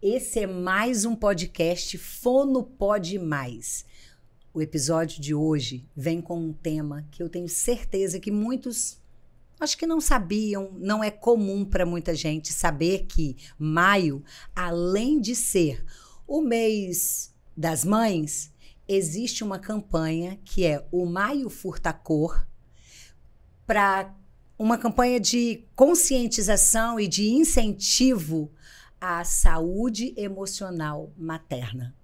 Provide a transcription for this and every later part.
Esse é mais um podcast Fono Pode Mais. O episódio de hoje vem com um tema que eu tenho certeza que muitos acho que não sabiam, não é comum para muita gente saber que maio, além de ser o mês das mães, existe uma campanha que é o Maio Furta Cor, para uma campanha de conscientização e de incentivo à saúde emocional materna.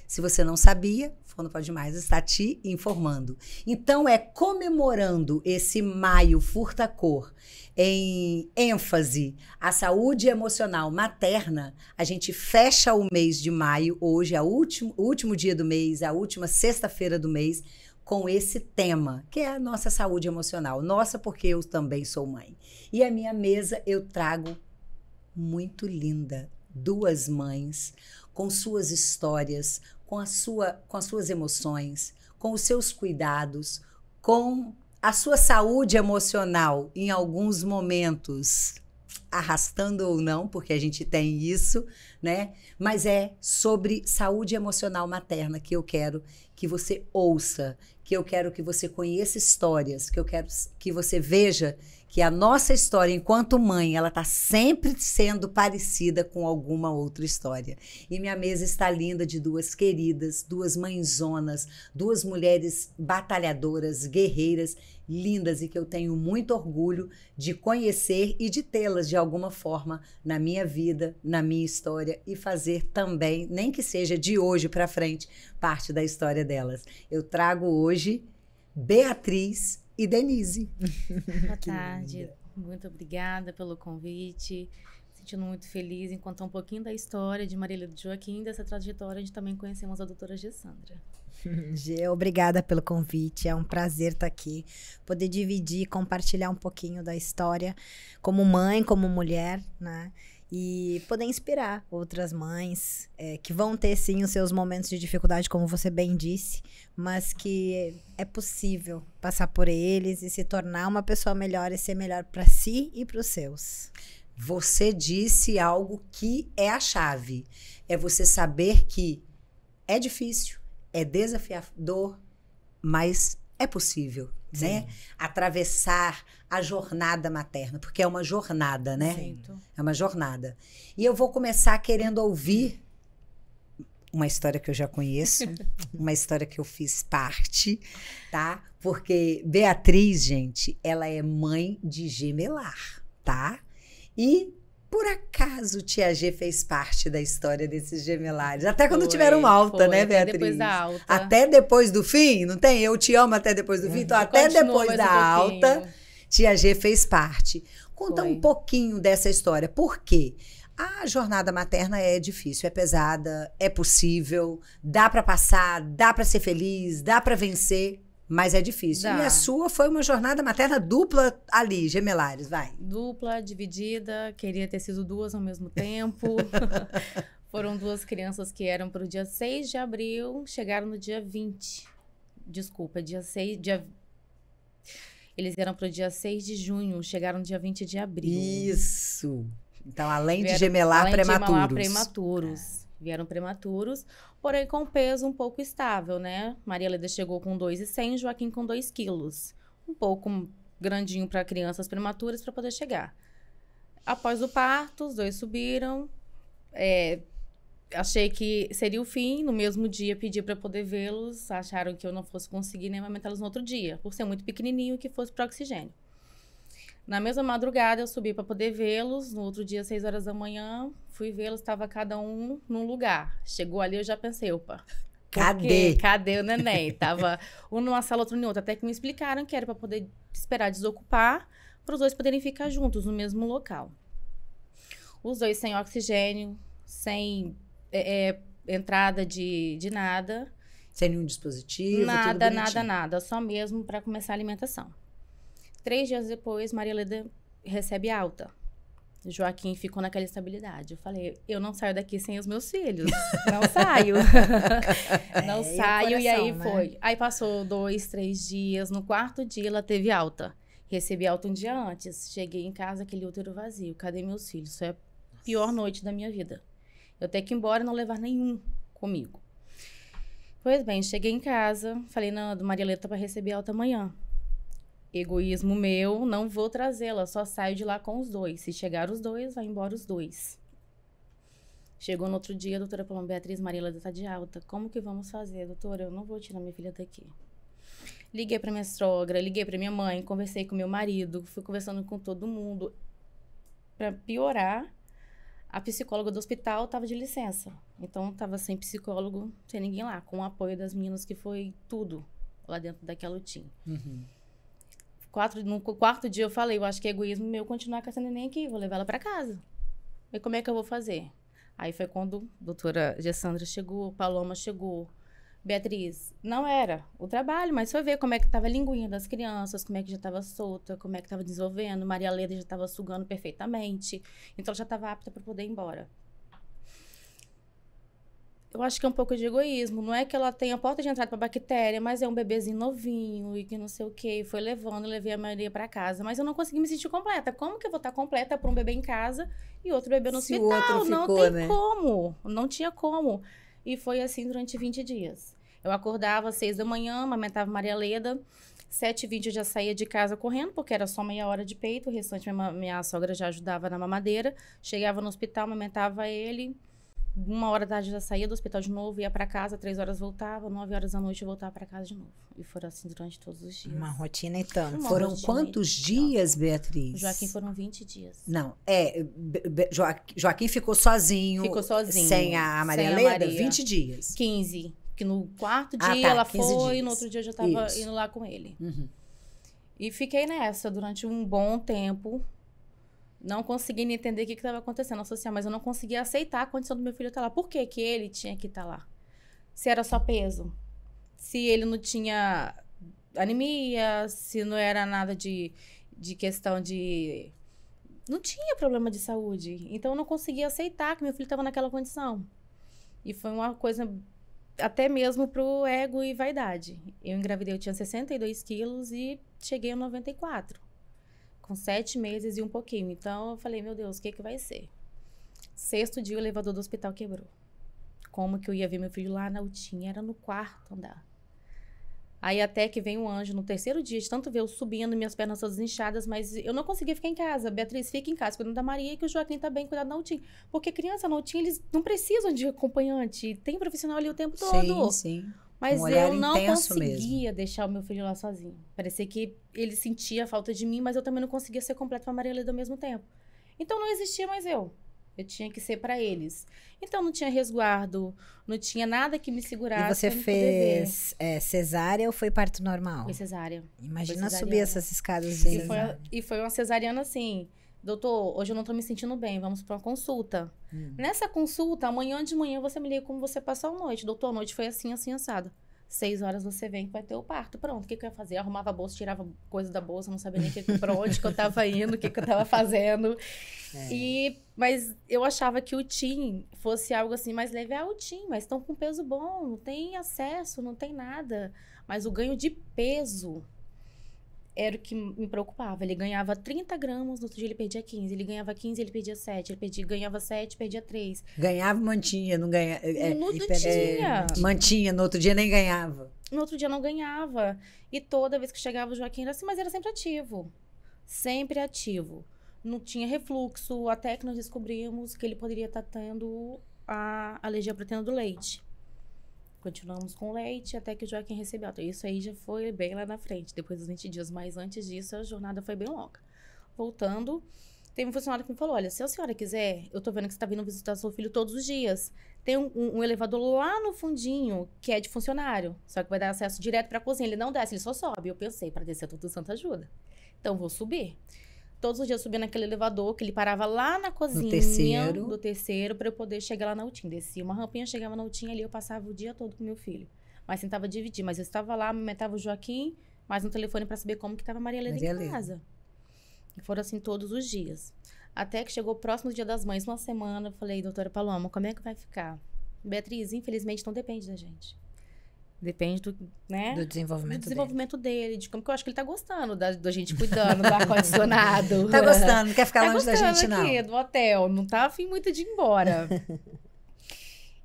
Se você não sabia, Fono Pode Mais está te informando. Então, é comemorando esse Maio Furta Cor, em ênfase à saúde emocional materna, a gente fecha o mês de maio, hoje é o último dia do mês, a última sexta-feira do mês, com esse tema, que é a nossa saúde emocional. Nossa, porque eu também sou mãe. E a minha mesa eu trago muito linda, duas mães, com suas histórias, com as suas emoções, com os seus cuidados, com a sua saúde emocional, em alguns momentos, arrastando ou não, porque a gente tem isso, né? Mas é sobre saúde emocional materna que eu quero que você ouça, que eu quero que você conheça histórias, que eu quero que você veja que a nossa história enquanto mãe, ela está sempre sendo parecida com alguma outra história. E minha mesa está linda de duas queridas, duas mãezonas, duas mulheres batalhadoras, guerreiras, lindas e que eu tenho muito orgulho de conhecer e de tê-las de alguma forma na minha vida, na minha história e fazer também, nem que seja de hoje para frente, parte da história delas. Eu trago hoje Beatriz e Denise. Boa tarde, muito obrigada pelo convite. Sentindo muito feliz em contar um pouquinho da história de Marília do Joaquim, dessa trajetória de também conhecemos a doutora Gessandra. Gê, obrigada pelo convite, é um prazer estar aqui, poder dividir, compartilhar um pouquinho da história como mãe, como mulher, né? E poder inspirar outras mães que vão ter sim os seus momentos de dificuldade, como você bem disse, mas que é possível passar por eles e se tornar uma pessoa melhor e ser melhor para si e para os seus. Você disse algo que é a chave, é você saber que é difícil, é desafiador, mas é possível, né? Atravessar a jornada materna, porque é uma jornada, né? Sim. É uma jornada. E eu vou começar querendo ouvir uma história que eu já conheço, uma história que eu fiz parte, tá? Porque Beatriz, gente, ela é mãe de gemelar, tá? E por acaso Tia G fez parte da história desses gemelares? Até quando tiveram alta, né, Beatriz? Até depois da alta. Até depois do fim, não tem? Eu te amo até depois do fim. Então, até depois da alta, Tia G fez parte. Conta um pouquinho dessa história. Por quê? A jornada materna é difícil, é pesada, é possível, dá para passar, dá para ser feliz, dá para vencer. Mas é difícil. Dá. E a sua foi uma jornada materna dupla ali, gemelares, vai. Dupla, dividida, queria ter sido duas ao mesmo tempo. Foram duas crianças que eram para o dia 6 de abril, chegaram no dia 20. Desculpa, dia 6... Eles eram para o dia 6 de junho, chegaram no dia 20 de abril. Isso! Então, além de gemelar prematuros. Vieram prematuros, porém com peso um pouco estável, né? Maria Leda chegou com 2,100, Joaquim com 2 quilos. Um pouco grandinho para crianças prematuras para poder chegar. Após o parto, os dois subiram. Achei que seria o fim. No mesmo dia, pedi para poder vê-los. Acharam que eu não fosse conseguir nem amamentá-los no outro dia, por ser muito pequenininho, que fosse para oxigênio. Na mesma madrugada, eu subi para poder vê-los. No outro dia, 6 horas da manhã, fui vê-los. Estava cada um num lugar. Chegou ali, eu já pensei, opa, cadê o neném? Tava um numa sala, outro em outra. Até que me explicaram que era para poder esperar desocupar, para os dois poderem ficar juntos no mesmo local. Os dois sem oxigênio, sem entrada de nada. Sem nenhum dispositivo, tudo bonitinho. Nada. Só mesmo para começar a alimentação. 3 dias depois, Maria Leda recebe alta. Joaquim ficou naquela estabilidade. Eu falei, eu não saio daqui sem os meus filhos. Não saio. Não saio. E aí foi. Aí passou 2, 3 dias. No 4º dia, ela teve alta. Recebi alta um dia antes. Cheguei em casa, aquele útero vazio. Cadê meus filhos? Isso é a pior noite da minha vida. Eu ter que ir embora e não levar nenhum comigo. Pois bem, cheguei em casa, falei, não, Maria Leda para receber alta amanhã. Egoísmo meu, não vou trazê-la, só saio de lá com os 2. Se chegar os 2, vai embora os 2. Chegou no outro dia, a doutora falou, Beatriz, Maria Leda tá de alta. Como que vamos fazer, doutora? Eu não vou tirar minha filha daqui. Liguei para minha sogra, liguei para minha mãe, conversei com meu marido, fui conversando com todo mundo. Para piorar, a psicóloga do hospital estava de licença. Então, estava sem psicólogo, sem ninguém lá, com o apoio das meninas, que foi tudo lá dentro daquela UTI. Uhum. No quarto dia eu falei, eu acho que é egoísmo meu continuar com essa neném aqui, vou levar ela para casa. E como é que eu vou fazer? Aí foi quando a doutora Gessandra chegou, Paloma chegou. Beatriz, não era o trabalho, mas foi ver como é que estava a linguinha das crianças, como é que já estava solta, como é que estava desenvolvendo. Maria Leda já estava sugando perfeitamente, então ela já estava apta para poder ir embora. Eu acho que é um pouco de egoísmo. Não é que ela tenha porta de entrada para bactéria, mas é um bebezinho novinho e que não sei o quê. Foi levando, levei a Maria para casa, mas eu não consegui me sentir completa. Como que eu vou estar completa para um bebê em casa e outro bebê no hospital? O outro ficou, não tem né? como, não tinha como. E foi assim durante 20 dias. Eu acordava às 6 da manhã, amamentava Maria Leda. 7h20 eu já saía de casa correndo, porque era só meia hora de peito. O restante, minha sogra já ajudava na mamadeira. Chegava no hospital, amamentava ele. 1h da tarde já saía do hospital de novo, ia para casa, 3 horas voltava, 9 horas da noite eu voltava para casa de novo. E foram assim durante todos os dias. Uma rotina e tanto. Foram quantos dias, Beatriz? Joaquim foram 20 dias. Não, Joaquim ficou sozinho. Ficou sozinho. Sem a Maria sem a Leda, Maria. 20 dias. 15. Que no quarto dia tá, ela 15 foi, dias. no outro dia eu já tava Isso. indo lá com ele. Uhum. E fiquei nessa durante um bom tempo. Não conseguia entender o que estava acontecendo na social, mas eu não conseguia aceitar a condição do meu filho estar lá. Por que que ele tinha que estar lá? Se era só peso, se ele não tinha anemia, se não era nada de questão de... Não tinha problema de saúde. Então, eu não conseguia aceitar que meu filho estava naquela condição. E foi uma coisa até mesmo pro ego e vaidade. Eu engravidei, eu tinha 62 quilos e cheguei a 94. Com 7 meses e um pouquinho. Então, eu falei, meu Deus, o que vai ser? 6º dia, o elevador do hospital quebrou. Como que eu ia ver meu filho lá na UTI? Era no 4º andar. Aí, até que vem um anjo no 3º dia, de tanto ver eu subindo, minhas pernas todas inchadas, mas eu não conseguia ficar em casa. Beatriz, fica em casa, cuidando da Maria, e que o Joaquim tá bem, cuidado na UTI. Porque criança na UTI, eles não precisam de acompanhante. Tem profissional ali o tempo todo. Sim. Mas olhar eu não intenso conseguia deixar o meu filho lá sozinho. Parecia que ele sentia a falta de mim, mas eu também não conseguia ser completa para a Maria Leda ao mesmo tempo. Então, não existia mais eu. Eu tinha que ser para eles. Então, não tinha resguardo, não tinha nada que me segurasse. E você fez cesárea ou foi parto normal? Foi cesárea. Imagina Foi subir cesariana. essas escadas de cesárea. E foi uma cesariana assim... Doutor, hoje eu não tô me sentindo bem, vamos para uma consulta. Nessa consulta, amanhã de manhã você me liga como você passou a noite. Doutor, a noite foi assim, assim, assado. 6 horas você vem que vai ter o parto. Pronto, o que eu ia fazer? Eu arrumava a bolsa, tirava coisa da bolsa, não sabia nem pra onde que eu tava indo, o que eu tava fazendo. Mas eu achava que o TIM fosse algo assim mais leve. O TIM, mas estão com peso bom, não tem acesso, não tem nada. Mas o ganho de peso... era o que me preocupava. Ele ganhava 30 gramas, no outro dia ele perdia 15. Ele ganhava 15, ele perdia 7. Ele ganhava 7, perdia 3. Ganhava, mantinha, não ganhava. No outro dia. Mantinha, no outro dia nem ganhava. No outro dia não ganhava. E toda vez que chegava o Joaquim era assim, mas era sempre ativo. Sempre ativo. Não tinha refluxo, até que nós descobrimos que ele poderia estar tendo a alergia à proteína do leite. Continuamos com leite até que o Joaquim recebeu alta. Isso aí já foi bem lá na frente, depois dos 20 dias. Mas antes disso, a jornada foi bem longa. Voltando, teve um funcionário que me falou, olha, se a senhora quiser, eu tô vendo que você tá vindo visitar seu filho todos os dias. Tem um elevador lá no fundinho, que é de funcionário. Só que vai dar acesso direto pra cozinha. Ele não desce, ele só sobe. Eu pensei, para descer tudo santo ajuda. Então, vou subir. Todos os dias eu subia naquele elevador, que ele parava lá na cozinha do terceiro, para eu poder chegar lá na UTI. Descia uma rampinha, chegava na UTI, ali eu passava o dia todo com meu filho. Mas tentava dividir. Mas eu estava lá, amamentava o Joaquim, mais no telefone para saber como que estava a Maria Leda em casa. E foram assim todos os dias. Até que chegou o próximo Dia das Mães, uma semana, eu falei, doutora Paloma, como é que vai ficar? Beatriz, infelizmente, não depende da gente. Depende do, né? Do desenvolvimento dele. De como que eu acho que ele tá gostando da gente cuidando do ar-condicionado. Tá gostando, não quer ficar longe da gente, aqui, não. do hotel. Não tá afim muito de ir embora.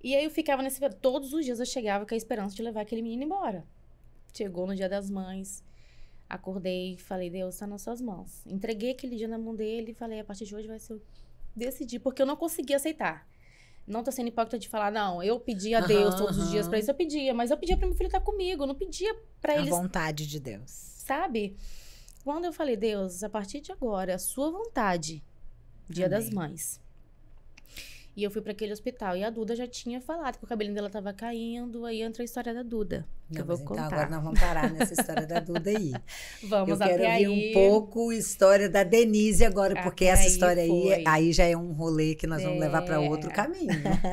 E aí eu ficava nesse... Todos os dias eu chegava com a esperança de levar aquele menino embora. Chegou no Dia das Mães, acordei, falei, Deus, tá nas suas mãos. Entreguei aquele dia na mão dele e falei, a partir de hoje vai ser eu decidir, porque eu não conseguia aceitar. Não tô sendo hipócrita de falar, não, eu pedia a Deus todos os dias pra isso, eu pedia, mas eu pedia pra meu filho estar comigo, eu não pedia pra eles... A vontade de Deus. Sabe? Quando eu falei, Deus, a partir de agora, é a sua vontade, Dia das Mães. E eu fui para aquele hospital. E a Duda já tinha falado que o cabelinho dela tava caindo. Aí entra a história da Duda. Que eu vou contar. Então agora nós vamos parar nessa história da Duda aí. Vamos até aí. Eu quero ouvir um pouco a história da Denise agora, porque essa história aí já é um rolê que nós vamos levar para outro caminho.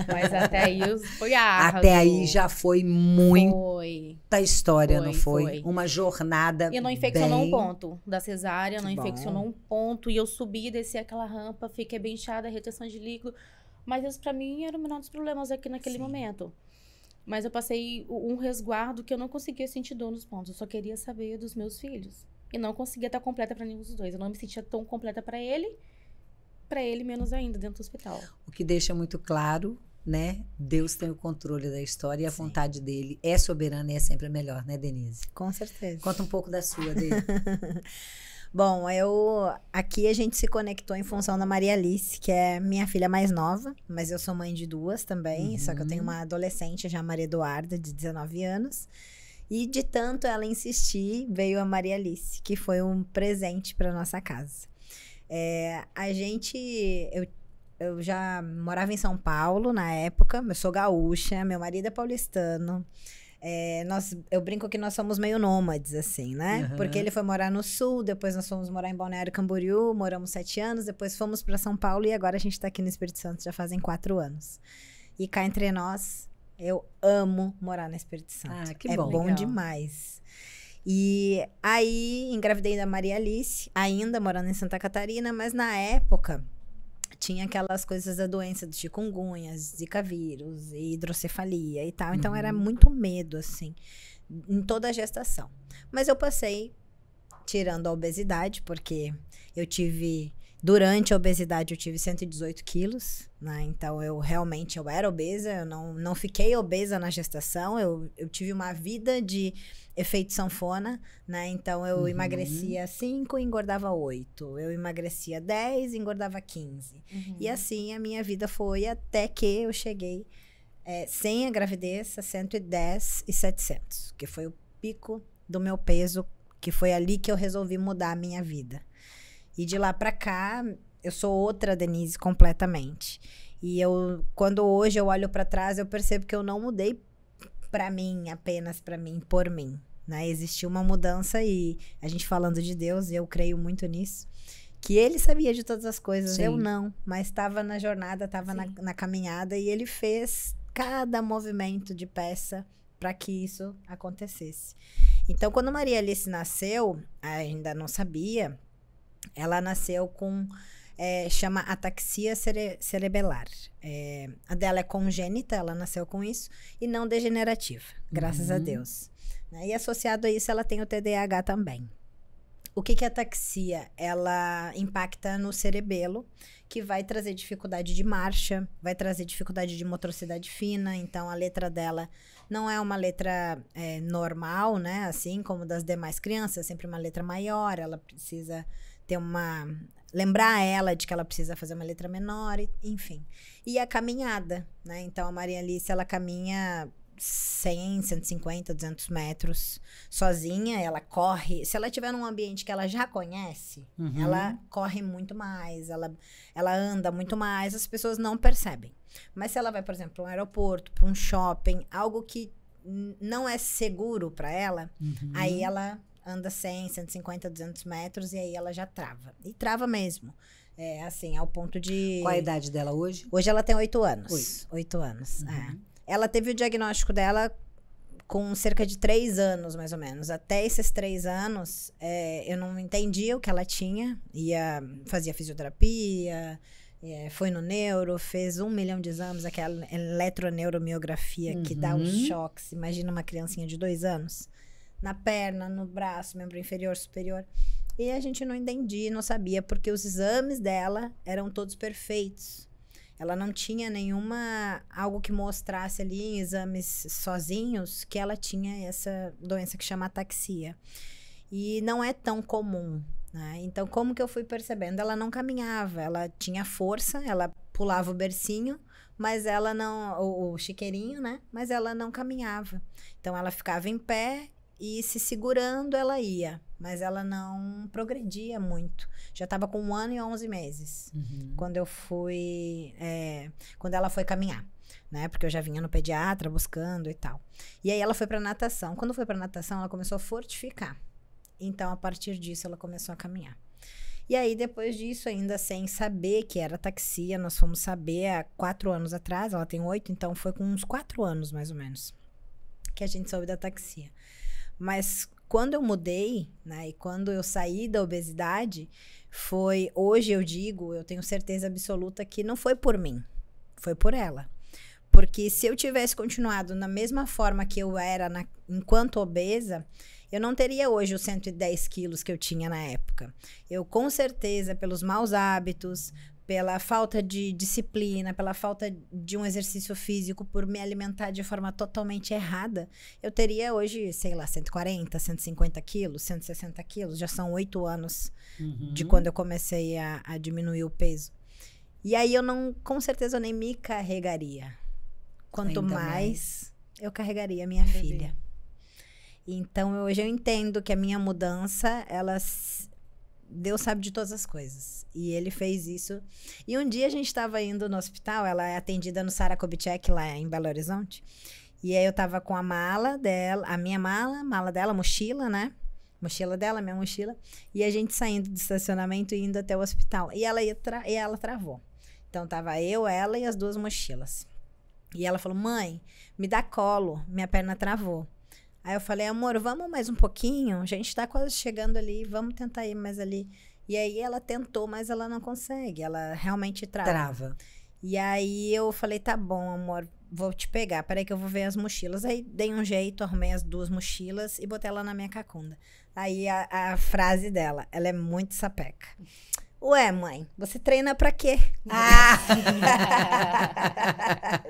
Mas até aí foi árduo. Até aí já foi muita história, não foi? Foi. Uma jornada. E não infeccionou um ponto da cesárea, não infeccionou um ponto. E eu subi, desci aquela rampa, fiquei bem inchada, retenção de líquido. Mas isso pra mim era o menor dos problemas aqui naquele momento. Mas eu passei um resguardo que eu não conseguia sentir dor nos pontos. Eu só queria saber dos meus filhos. E não conseguia estar completa pra nenhum dos dois. Eu não me sentia tão completa pra ele menos ainda dentro do hospital. O que deixa muito claro, né? Deus tem o controle da história e a vontade dele é soberana e é sempre a melhor, né, Denise? Com certeza. Conta um pouco da sua, dele. Bom, aqui a gente se conectou em função da Maria Alice, que é minha filha mais nova, mas eu sou mãe de duas também, só que eu tenho uma adolescente, já Maria Eduarda, de 19 anos, e de tanto ela insistir, veio a Maria Alice, que foi um presente para nossa casa. Eu já morava em São Paulo na época, eu sou gaúcha, meu marido é paulistano. Eu brinco que nós somos meio nômades, assim, né? Porque ele foi morar no sul, depois nós fomos morar em Balneário Camboriú, moramos 7 anos, depois fomos para São Paulo e agora a gente tá aqui no Espírito Santo já fazem 4 anos. E cá entre nós, eu amo morar no Espírito Santo. Que bom. É bom demais. E aí, engravidei da Maria Alice, ainda morando em Santa Catarina, mas na época... tinha aquelas coisas da doença de chikungunya, zika vírus, hidrocefalia e tal. Então, era muito medo, assim, em toda a gestação. Mas eu passei, tirando a obesidade, porque durante a obesidade, eu tive 118 quilos, né? Então, eu era obesa, eu não fiquei obesa na gestação, eu tive uma vida de efeito sanfona, né? Então, eu emagrecia 5 e engordava 8. Eu emagrecia 10 e engordava 15. E assim, a minha vida foi até que eu cheguei, sem a gravidez, a 110 e 700, que foi o pico do meu peso, que foi ali que eu resolvi mudar a minha vida. E de lá pra cá, eu sou outra Denise completamente. E quando hoje eu olho pra trás, eu percebo que eu não mudei pra mim, apenas pra mim, por mim, né? Existiu uma mudança e a gente falando de Deus, eu creio muito nisso, que ele sabia de todas as coisas, Sim. Eu não, mas estava na jornada, estava na caminhada e ele fez cada movimento de peça para que isso acontecesse. Então, quando Maria Alice nasceu, ainda não sabia, ela nasceu com... chama ataxia cerebelar. A dela é congênita, ela nasceu com isso, e não degenerativa, graças a Deus. E associado a isso, ela tem o TDAH também. O que é ataxia? Ela impacta no cerebelo, que vai trazer dificuldade de marcha, vai trazer dificuldade de motricidade fina, então a letra dela não é uma letra normal, né? Assim como das demais crianças, é sempre uma letra maior, ela precisa ter lembrar ela de que ela precisa fazer uma letra menor, enfim. E a caminhada, né? Então, a Maria Alice, ela caminha 100, 150, 200 metros sozinha, ela corre. Se ela estiver num ambiente que ela já conhece, ela corre muito mais, ela anda muito mais, as pessoas não percebem. Mas se ela vai, por exemplo, para um aeroporto, para um shopping, algo que não é seguro para ela, aí ela... anda 100, 150, 200 metros e aí ela já trava. E trava mesmo. Assim, ao ponto de... Qual a idade dela hoje? Hoje ela tem 8 anos. 8 anos, Ela teve o diagnóstico dela com cerca de 3 anos, mais ou menos. Até esses 3 anos, eu não entendia o que ela tinha. Fazia fisioterapia, foi no neuro, fez 1 milhão de exames, aquela eletroneuromiografia que dá os choques. Imagina uma criancinha de 2 anos. Na perna, no braço, membro inferior, superior. E a gente não entendia, não sabia, porque os exames dela eram todos perfeitos. ela não tinha algo que mostrasse ali em exames sozinhos que ela tinha essa doença que chama ataxia. E não é tão comum, né? Então, como que eu fui percebendo? Ela não caminhava, ela tinha força, ela pulava o bercinho, mas ela não, o chiqueirinho, né? Mas ela não caminhava. Então, ela ficava em pé e se segurando ela ia, mas ela não progredia muito. Já estava com 1 ano e 11 meses, quando ela foi caminhar, né? Porque eu já vinha no pediatra buscando e tal. E aí ela foi para natação. Quando foi para natação, ela começou a fortificar. Então, a partir disso, ela começou a caminhar. E aí, depois disso, ainda sem saber que era ataxia, nós fomos saber há 4 anos atrás, ela tem 8, então foi com uns 4 anos, mais ou menos, que a gente soube da ataxia. Mas quando eu mudei, né, e quando eu saí da obesidade, hoje eu digo, eu tenho certeza absoluta que não foi por mim, foi por ela. Porque se eu tivesse continuado na mesma forma que eu era enquanto obesa, eu não teria hoje os 110 quilos que eu tinha na época. Eu, com certeza, pelos maus hábitos, pela falta de disciplina, pela falta de um exercício físico, por me alimentar de forma totalmente errada, eu teria hoje, sei lá, 140, 150 quilos, 160 quilos. Já são 8 anos de quando eu comecei a diminuir o peso. E aí com certeza eu nem me carregaria. Quanto mais eu carregaria a minha filha. Então, hoje eu entendo que a minha mudança, Deus sabe de todas as coisas. E ele fez isso. E um dia a gente estava indo no hospital, ela é atendida no Sara Kubitschek, lá em Belo Horizonte. E aí eu tava com a mala dela, a minha mala dela, mochila, né? Mochila dela, minha mochila. E a gente saindo do estacionamento e indo até o hospital. E ela travou. Então, tava eu, ela e as 2 mochilas. E ela falou, mãe, me dá colo, minha perna travou. Aí eu falei, amor, vamos mais um pouquinho? A gente tá quase chegando ali, vamos tentar ir mais ali. E aí ela tentou, mas ela não consegue, ela realmente trava. E aí eu falei, tá bom, amor, vou te pegar, peraí que eu vou ver as mochilas. Aí dei um jeito, arrumei as 2 mochilas e botei ela na minha cacunda. Aí a frase dela, ela é muito sapeca. Ué, mãe, você treina pra quê?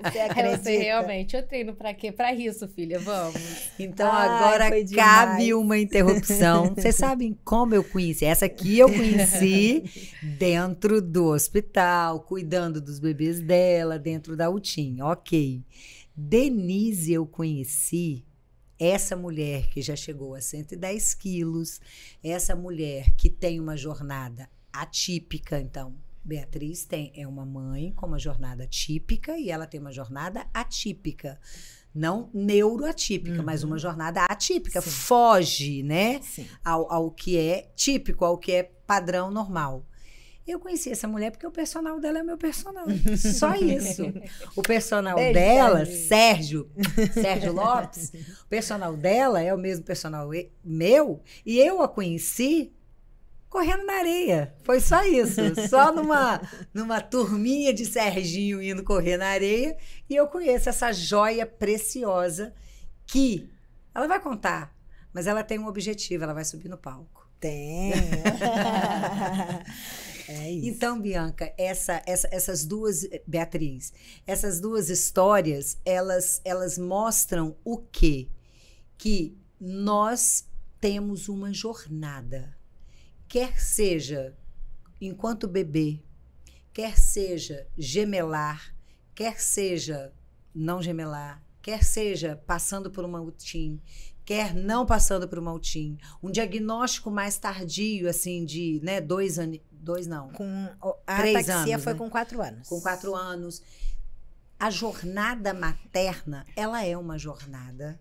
Você acredita? Realmente, eu treino pra quê? Pra isso, filha, vamos. Então, agora cabe uma interrupção. Vocês sabem como eu conheci? Essa aqui eu conheci dentro do hospital, cuidando dos bebês dela, dentro da UTIM. Ok. Denise eu conheci... Essa mulher que já chegou a 110 quilos, essa mulher que tem uma jornada atípica. Então, Beatriz é uma mãe com uma jornada típica e ela tem uma jornada atípica. Não neuroatípica, mas uma jornada atípica. Sim. Foge, né? Ao que é típico, ao que é padrão normal. Eu conheci essa mulher porque o personal dela é meu personal. Só isso. O personal dela, Sérgio Lopes, o personal dela é o mesmo personal meu, e eu a conheci correndo na areia. Foi só isso. Só numa turminha de Serginho indo correr na areia, e eu conheço essa joia preciosa que ela vai contar, mas ela tem um objetivo, ela vai subir no palco. Tem. É isso. Então, Bianca, essas 2, Beatriz, essas 2 histórias, elas mostram o quê? Que nós temos uma jornada, quer seja enquanto bebê, quer seja gemelar, quer seja não gemelar, quer seja passando por uma UTIM, quer não passando por uma UTIM, um diagnóstico mais tardio, assim, de 2 anos, 2 não, a 3 ataxia anos, foi né? com 4 anos. Com 4 anos. A jornada materna, ela é uma jornada,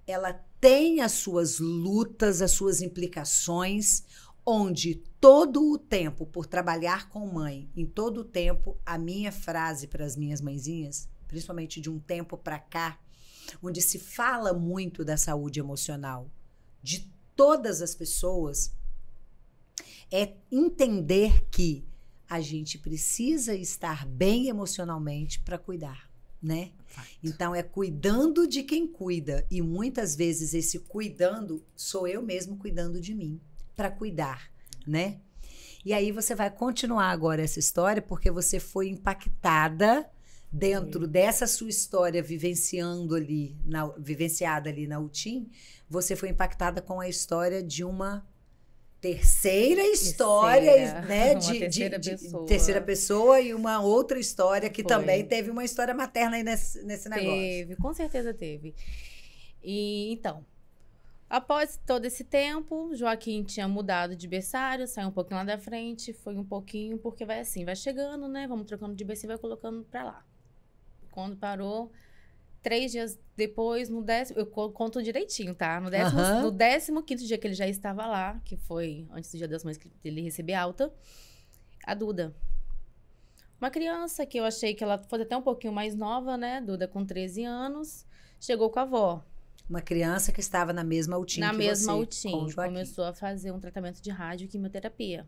ela tem as suas lutas, as suas implicações, onde todo o tempo, por trabalhar com mãe, em todo o tempo, a minha frase para as minhas mãezinhas, principalmente de um tempo para cá, onde se fala muito da saúde emocional de todas as pessoas, é entender que a gente precisa estar bem emocionalmente para cuidar, né? Então, é cuidando de quem cuida. E muitas vezes esse cuidando sou eu mesmo cuidando de mim para cuidar, né? E aí você vai continuar agora essa história, porque você foi impactada dentro dessa sua história vivenciada ali na UTIM, você foi impactada com a história de uma terceira história, né? Terceira pessoa e uma outra história que também teve uma história materna aí nesse negócio. Teve, com certeza teve. E então, após todo esse tempo, Joaquim tinha mudado de berçário, saiu um pouquinho lá da frente, foi um pouquinho, porque vai assim, vai chegando, né? Vamos trocando de berço e vai colocando pra lá. Quando parou, 3 dias depois, no 10º, eu conto direitinho, tá? No 15º dia que ele já estava lá, que foi antes do Dia das Mães que ele recebeu alta, a Duda. Uma criança que eu achei que ela fosse até um pouquinho mais nova, né? Duda com 13 anos, chegou com a avó. Uma criança que estava na mesma UTIM Na que mesma você, UTIM, com o Joaquim. começou a fazer um tratamento de rádio e quimioterapia.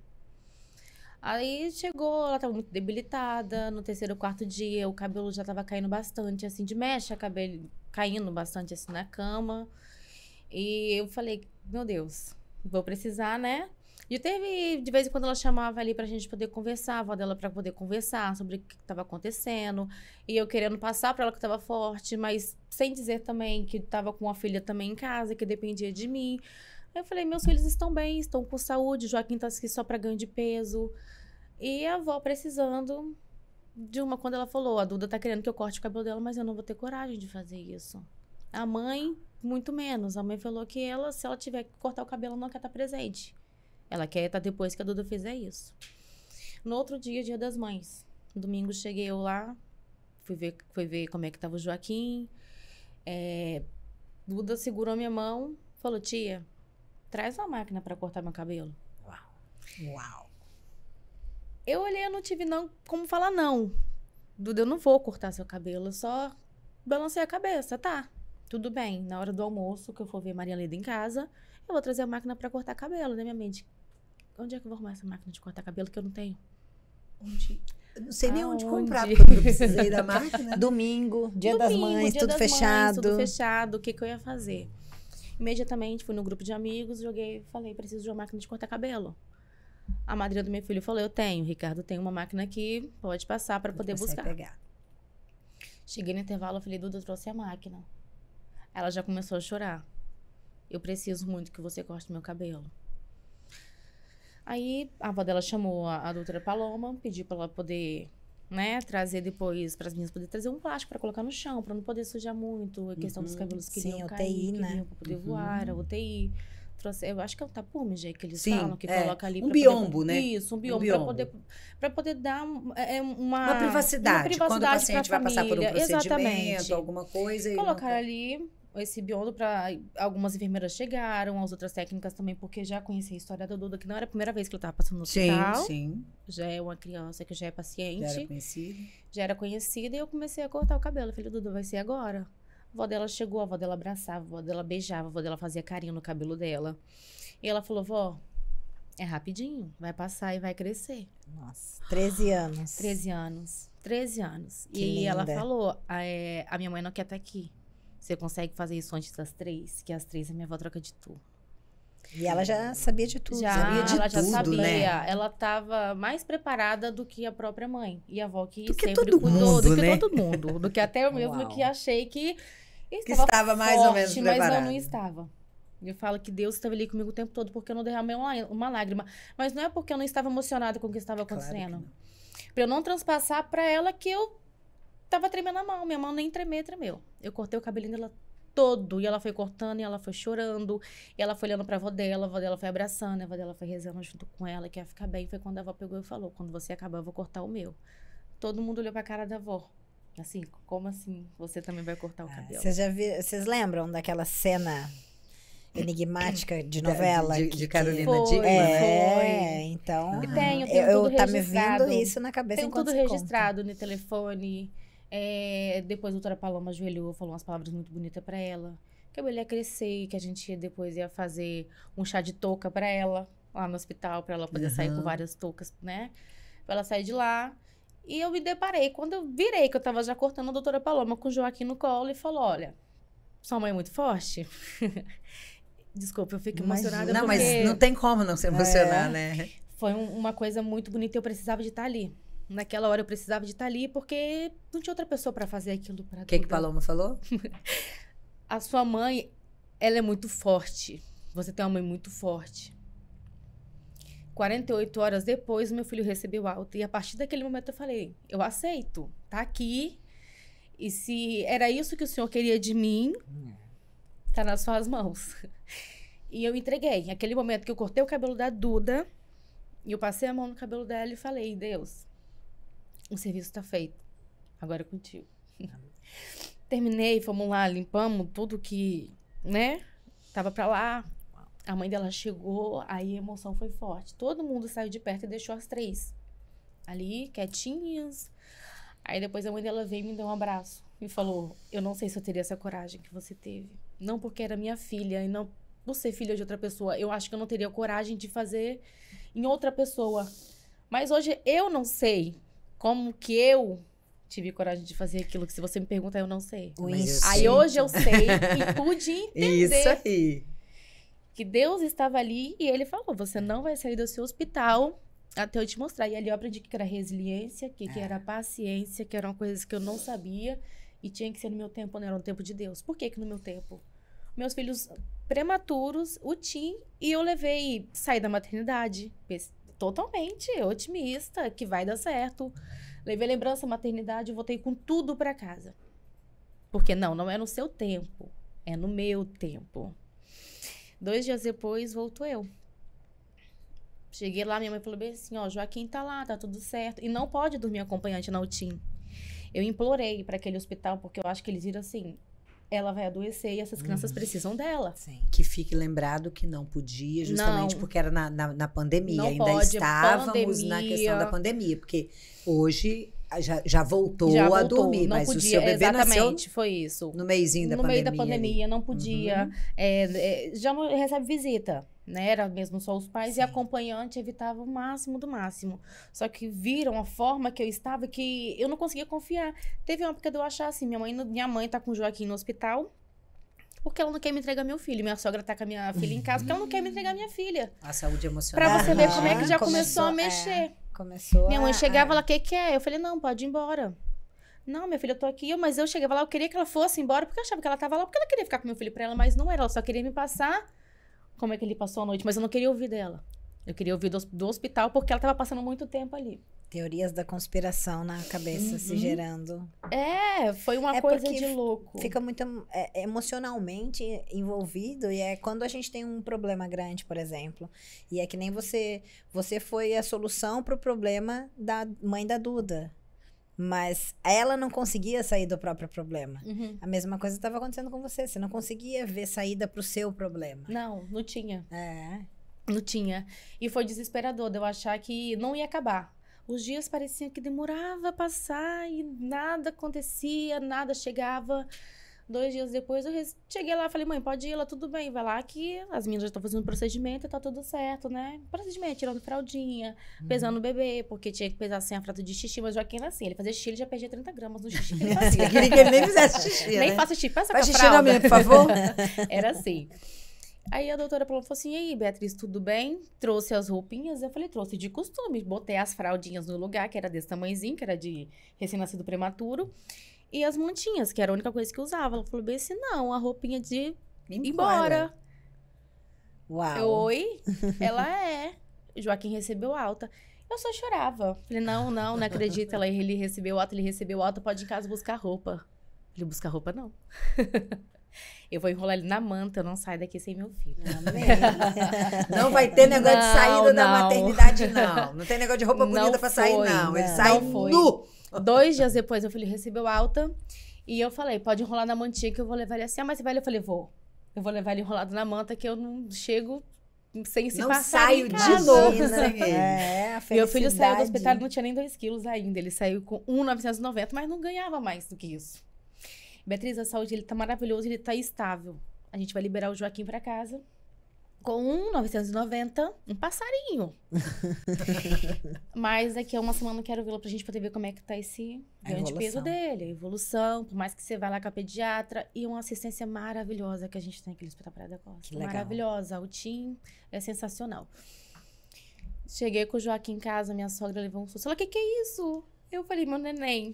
Aí chegou, ela estava muito debilitada, no 3º ou 4º dia o cabelo já estava caindo bastante, assim, de mecha, cabelo caindo bastante, assim, na cama. E eu falei, meu Deus, vou precisar, né? E teve, de vez em quando ela chamava ali pra gente poder conversar, a avó dela pra poder conversar sobre o que estava acontecendo. E eu querendo passar pra ela que estava forte, mas sem dizer também que estava com a filha também em casa, que dependia de mim. Aí eu falei, meus filhos estão bem, estão com saúde, Joaquim tá aqui só pra ganho de peso. E a avó precisando de uma, quando ela falou, a Duda tá querendo que eu corte o cabelo dela, mas eu não vou ter coragem de fazer isso. A mãe, muito menos. A mãe falou que ela, se ela tiver que cortar o cabelo, não quer estar presente. Ela quer estar depois que a Duda fizer isso. No outro dia, Dia das Mães. Domingo cheguei eu lá, fui ver como é que tava o Joaquim. Duda segurou minha mão, falou, tia, traz uma máquina para cortar meu cabelo. Uau. Eu olhei, eu não tive não como falar não. Duda, eu não vou cortar seu cabelo, eu só balancei a cabeça, tá? Tudo bem, na hora do almoço, que eu for ver Maria Leda em casa, eu vou trazer a máquina pra cortar cabelo, né, minha mente? Onde é que eu vou arrumar essa máquina de cortar cabelo que eu não tenho? Onde? Eu não sei nem onde comprar, porque eu não precisei da máquina. Domingo, Dia das Mães, Dia tudo das fechado. Mães, tudo fechado, o que eu ia fazer? Imediatamente fui no grupo de amigos, falei, preciso de uma máquina de cortar cabelo. A madrinha do meu filho falou, eu tenho, Ricardo tem uma máquina aqui, pode passar para poder buscar. Pegar. Cheguei no intervalo, eu falei, Duda, eu trouxe a máquina. Ela já começou a chorar. Eu preciso muito que você corte meu cabelo. Aí a avó dela chamou a doutora Paloma, pediu para ela poder, né, trazer depois, para as meninas poderem trazer um plástico para colocar no chão, para não poder sujar muito, a questão dos cabelos que iam cair, UTI, né? Para poder voar, a UTI. Trouxe, eu acho que é o tapume, gente, que eles Sim, falam, que coloca ali. Um biombo, poder, né? Isso, um biombo, para poder dar uma privacidade. Quando o paciente vai passar por um procedimento, exatamente, alguma coisa. Colocar ali esse biombo para algumas enfermeiras chegaram, as outras técnicas também, porque já conheci a história da Duda, que não era a primeira vez que ela estava passando no hospital. Sim. Já é uma criança que já é paciente. Já era conhecida. E eu comecei a cortar o cabelo. Eu falei, Duda, vai ser agora. A avó dela chegou, a avó dela abraçava, a avó dela beijava, a avó dela fazia carinho no cabelo dela. E ela falou, vó, é rapidinho, vai passar e vai crescer. Nossa, 13 anos. 13 anos. 13 anos. Que e linda. ela falou, a minha mãe não quer estar aqui. Você consegue fazer isso antes das 3? Que às 3 a minha avó troca de tu. E ela já sabia de tudo. Ela já sabia. Né? Ela estava mais preparada do que a própria mãe. E a avó que do que sempre todo cuidou. Mundo, do que né? todo mundo. Do que até eu mesmo Uau. que achei que estava mais forte, ou menos preparada. mas não estava. Eu falo que Deus estava ali comigo o tempo todo porque eu não derramei uma lágrima. Mas não é porque eu não estava emocionada com o que estava acontecendo. Claro para eu não transpassar para ela que eu tava tremendo a mão. Minha mão nem tremeu. Eu cortei o cabelinho dela todo. E ela foi cortando, e ela foi chorando. E ela foi olhando pra avó dela foi abraçando, a avó dela foi rezando junto com ela, que ia ficar bem. Foi quando a avó pegou e falou, quando você acabar, eu vou cortar o meu. Todo mundo olhou pra cara da avó. Assim, como assim? Você também vai cortar o cabelo? Vocês lembram daquela cena enigmática de novela? De Carolina Foi, Dickmann, então... E tem tudo tá me registrado. vindo isso na cabeça Tem enquanto tudo você registrado no telefone. Depois a doutora Paloma ajoelhou, falou umas palavras muito bonitas pra ela. Que eu ia crescer, que a gente depois ia fazer um chá de touca pra ela, lá no hospital, pra ela poder sair com várias toucas, né? Pra ela sair de lá. E eu me deparei, quando eu virei, que eu tava já cortando a doutora Paloma com o Joaquim no colo, e falou, olha, sua mãe é muito forte? Desculpa, eu fico emocionada Não, porque... mas não tem como não se emocionar, né? Foi uma coisa muito bonita, eu precisava de estar ali. Naquela hora eu precisava de estar ali, porque não tinha outra pessoa para fazer aquilo para O que Paloma falou? A sua mãe, ela é muito forte. Você tem uma mãe muito forte. 48 horas depois, meu filho recebeu alta. E a partir daquele momento eu falei, eu aceito, tá aqui. E se era isso que o senhor queria de mim, tá nas suas mãos. E eu entreguei. Aquele momento que eu cortei o cabelo da Duda, e eu passei a mão no cabelo dela e falei, Deus, o serviço tá feito. Agora é contigo. Terminei, fomos lá, limpamos tudo que, né, tava pra lá. A mãe dela chegou, aí a emoção foi forte. Todo mundo saiu de perto e deixou as 3 ali, quietinhas. Aí depois a mãe dela veio e me deu um abraço e falou, eu não sei se eu teria essa coragem que você teve. Não porque era minha filha e não por ser filha de outra pessoa. Eu acho que eu não teria coragem de fazer em outra pessoa. Mas hoje eu não sei como que eu tive coragem de fazer aquilo que se você me pergunta, eu não sei. Aí hoje eu sei e pude entender. Isso aí. Que Deus estava ali e ele falou, você não vai sair do seu hospital até eu te mostrar. E ali eu aprendi que era resiliência, que era paciência, que eram coisas que eu não sabia e tinha que ser no meu tempo, não era no tempo de Deus. Por que no meu tempo? Meus filhos prematuros, o Tim, e eu saí da maternidade totalmente otimista, que vai dar certo. Levei lembrança, maternidade, voltei com tudo para casa. Porque não é no seu tempo, é no meu tempo. 2 dias depois, voltou eu. Cheguei lá, minha mãe falou bem assim, ó, Joaquim tá lá, tá tudo certo. E não pode dormir acompanhante na UTIM. Eu implorei para aquele hospital, porque eu acho que eles viram assim, ela vai adoecer e essas crianças precisam dela. Sim. Que fique lembrado que não podia, justamente porque era na pandemia. Não ainda pode, estávamos na questão da pandemia, porque hoje já voltou a dormir, não mas podia, o seu bebê exatamente, nasceu foi isso. no meiozinho da no pandemia. No meio da pandemia, não podia. Já não recebe visita, né? Era mesmo só os pais. Sim. E a acompanhante evitava o máximo do máximo. Só que viram a forma que eu estava, que eu não conseguia confiar. Teve uma época de eu achar assim, minha mãe tá com o Joaquim no hospital, porque ela não quer me entregar meu filho. Minha sogra tá com a minha filha em casa, porque ela não quer me entregar minha filha. A saúde emocional. Pra você ver como é que já começou a mexer. Minha mãe chegava lá, o que é? Eu falei, não, pode ir embora. Não, minha filha, eu tô aqui. Mas eu chegava lá, eu queria que ela fosse embora, porque eu achava que ela tava lá, porque ela queria ficar com meu filho pra ela, mas não era. Ela só queria me passar como é que ele passou a noite, mas eu não queria ouvir dela. Eu queria ouvir do hospital, porque ela tava passando muito tempo ali. Teorias da conspiração na cabeça se gerando. Foi uma coisa de louco. Fica muito emocionalmente envolvido, e é quando a gente tem um problema grande, por exemplo. E é que nem você foi a solução pro problema da mãe da Duda. Mas ela não conseguia sair do próprio problema. A mesma coisa estava acontecendo com você. Você não conseguia ver saída pro seu problema. Não tinha. Não tinha. E foi desesperador de eu achar que não ia acabar. Os dias pareciam que demorava a passar e nada acontecia, nada chegava. 2 dias depois, eu cheguei lá e falei, mãe, pode ir lá, tudo bem, vai lá que as meninas já estão fazendo procedimento e tá tudo certo, né? Procedimento, tirando fraldinha, pesando o bebê, porque tinha que pesar sem a fralda de xixi, mas o Joaquim era assim, ele fazia xixi, ele já perdia 30 gramas no xixi que ele fazia. Queria que ele nem fizesse xixi, nem faça xixi, passa faz com a xixi fralda. na minha, por favor. Era assim. Aí a doutora falou assim, e aí, Beatriz, tudo bem? Trouxe as roupinhas? Eu falei, trouxe de costume. Botei as fraldinhas no lugar, que era desse tamanhozinho, que era de recém-nascido prematuro. E as mantinhas, que era a única coisa que eu usava. Ela falou bem assim, não, a roupinha de ir embora. Uau. Oi? Ela Joaquim recebeu alta. Eu só chorava. Falei, não acredito. Ele recebeu alta, pode ir em casa buscar roupa. Falei, buscar roupa não. Eu vou enrolar ele na manta, eu não saio daqui sem meu filho. Não vai ter negócio de saída da maternidade, não. Não tem negócio de roupa bonita pra sair, não. Ele sai nu. 2 dias depois, eu falei, recebeu alta. E eu falei, pode enrolar na mantinha que eu vou levar ele assim. Ah, mas você vai? Eu falei, vou. Eu vou levar ele enrolado na manta que eu não chego sem se não passar saio em casa. de novo sem ele. A meu filho saiu do hospital, não tinha nem 2 quilos ainda. Ele saiu com 1,990, mas não ganhava mais do que isso. Beatriz, a saúde, ele tá maravilhoso, ele tá estável. A gente vai liberar o Joaquim pra casa com 1,990, um passarinho. Mas daqui a uma semana eu quero vê-lo pra gente poder ver como é que tá esse ganho de peso dele, a evolução, por mais que você vá lá com a pediatra, e uma assistência maravilhosa que a gente tem aqui no Hospital Praia da Costa. Que legal. Maravilhosa, o Tim é sensacional. Cheguei com o Joaquim em casa, minha sogra levou um susto. Ela, que é isso? Eu falei, meu neném.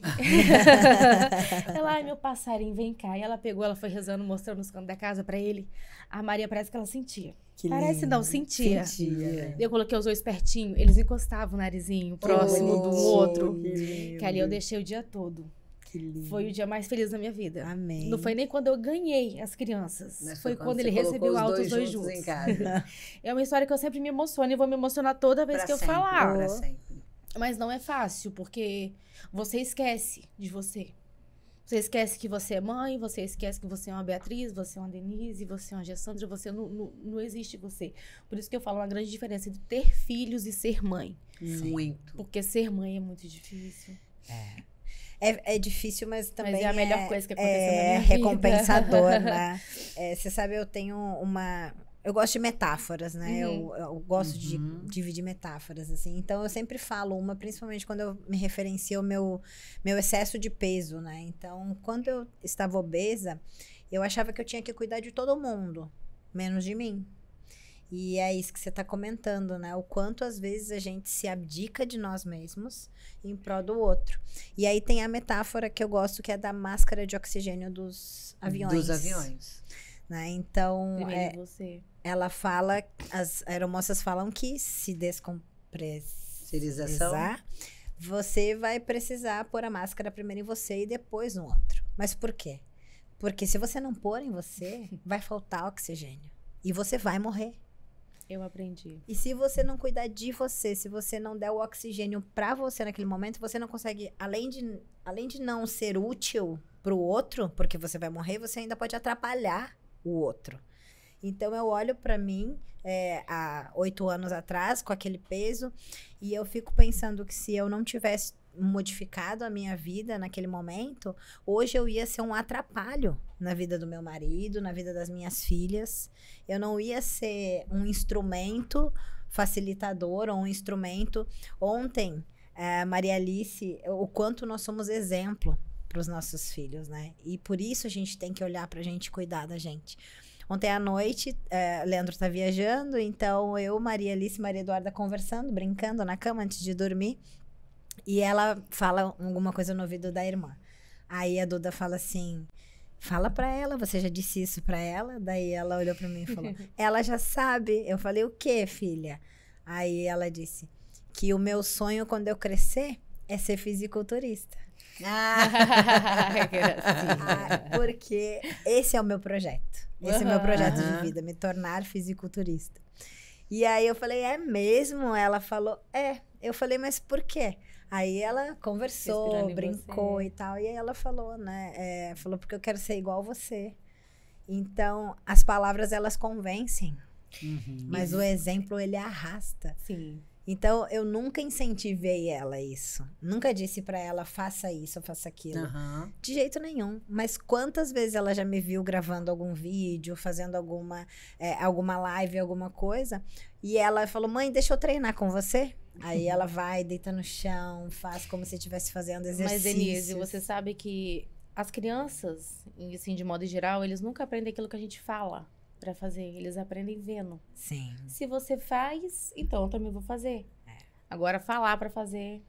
Ela, ai, meu passarinho, vem cá. E ela pegou, ela foi rezando, mostrando os cantos da casa pra ele. A Maria parece que ela sentia. Que Parece lindo. não, sentia. Sentia. Eu coloquei os dois pertinho, eles encostavam o narizinho próximo do outro. Que ali eu deixei o dia todo. Que lindo. Foi o dia mais feliz da minha vida. Amém. Não foi nem quando eu ganhei as crianças. Mas Foi quando você ele colocou recebeu altos dois juntos juntos. em casa. É uma história que eu sempre me emociono e vou me emocionar toda vez Pra que eu sempre, falar. pra sempre. Mas não é fácil, porque você esquece de você. Você esquece que você é mãe, você esquece que você é uma Beatriz, você é uma Denise, você é uma Gessandra, você não existe você. Por isso que eu falo uma grande diferença entre ter filhos e ser mãe. Muito. Porque ser mãe é muito difícil. É difícil, mas também Mas é a melhor coisa que aconteceu na minha vida. recompensador, né? Você sabe, eu tenho uma... Eu gosto de metáforas, né? Eu gosto de dividir metáforas, assim. Então, eu sempre falo uma, principalmente quando eu me referencio ao meu excesso de peso, né? Então, quando eu estava obesa, eu achava que eu tinha que cuidar de todo mundo, menos de mim. E é isso que você está comentando, né? O quanto, às vezes, a gente se abdica de nós mesmos em prol do outro. E aí tem a metáfora que eu gosto, que é da máscara de oxigênio dos aviões. Dos aviões. Né? Então, Primeiro você. ela fala, as aeromoças falam que se descompressurizar, você vai precisar pôr a máscara primeiro em você e depois no outro. Mas por quê? Porque se você não pôr em você, vai faltar oxigênio. E você vai morrer. Eu aprendi. E se você não cuidar de você, se você não der o oxigênio pra você naquele momento, você não consegue, além de não ser útil pro outro, porque você vai morrer, você ainda pode atrapalhar o outro. Então, eu olho pra mim, há 8 anos atrás, com aquele peso, e eu fico pensando que se eu não tivesse modificado a minha vida naquele momento, hoje eu ia ser um atrapalho na vida do meu marido, na vida das minhas filhas. Eu não ia ser um instrumento facilitador ou um instrumento. Ontem, Maria Alice, o quanto nós somos exemplo para os nossos filhos, né? E por isso a gente tem que olhar pra gente e cuidar da gente. Ontem à noite, Leandro tá viajando, então eu, Maria Alice e Maria Eduarda conversando, brincando na cama antes de dormir. E ela fala alguma coisa no ouvido da irmã. Aí a Duda fala assim, fala pra ela, você já disse isso pra ela? Daí ela olhou pra mim e falou, ela já sabe. Eu falei, o quê, filha? Aí ela disse que o meu sonho quando eu crescer é ser fisiculturista. Porque esse é o meu projeto. Esse é o meu projeto de vida, me tornar fisiculturista. E aí eu falei, é mesmo? Ela falou, é. Eu falei, mas por quê? Aí ela conversou, brincou e tal. E aí ela falou, né? Falou, porque eu quero ser igual você. Então, as palavras, elas convencem. Mas o exemplo, ele arrasta. Sim. Então, eu nunca incentivei ela isso. Nunca disse pra ela, faça isso ou faça aquilo. De jeito nenhum. Mas quantas vezes ela já me viu gravando algum vídeo, fazendo alguma live, alguma coisa. E ela falou, mãe, deixa eu treinar com você? Aí ela vai, deita no chão, faz como se estivesse fazendo exercícios. Mas, Denise, você sabe que as crianças, assim, de modo geral, eles nunca aprendem aquilo que a gente fala pra fazer. Eles aprendem vendo. Sim. Se você faz, então eu também vou fazer. Agora, falar pra fazer.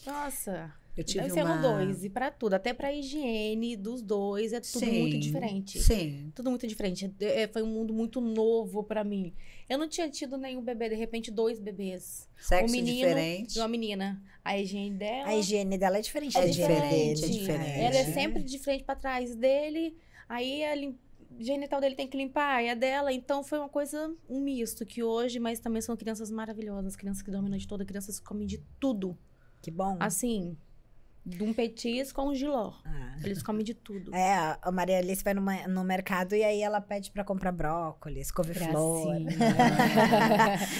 Nossa, eu tive deve ser no 2. E pra tudo, até pra higiene dos dois, é tudo muito diferente. Sim. Tudo muito diferente. Foi um mundo muito novo pra mim. Eu não tinha tido nenhum bebê, de repente 2 bebês. Sexo um menino diferente. E uma menina. A higiene dela... A higiene dela é diferente. É diferente. Ela é sempre de frente pra trás dele. Aí a genital dele tem que limpar, e a dela. Então foi uma coisa, um misto, que hoje, mas também são crianças maravilhosas. Crianças que dormem a noite toda, crianças que comem de tudo. Que bom. Assim... De um petisco a um giló. Eles comem de tudo. A Maria Alice vai no mercado e aí ela pede pra comprar brócolis, couve-flor.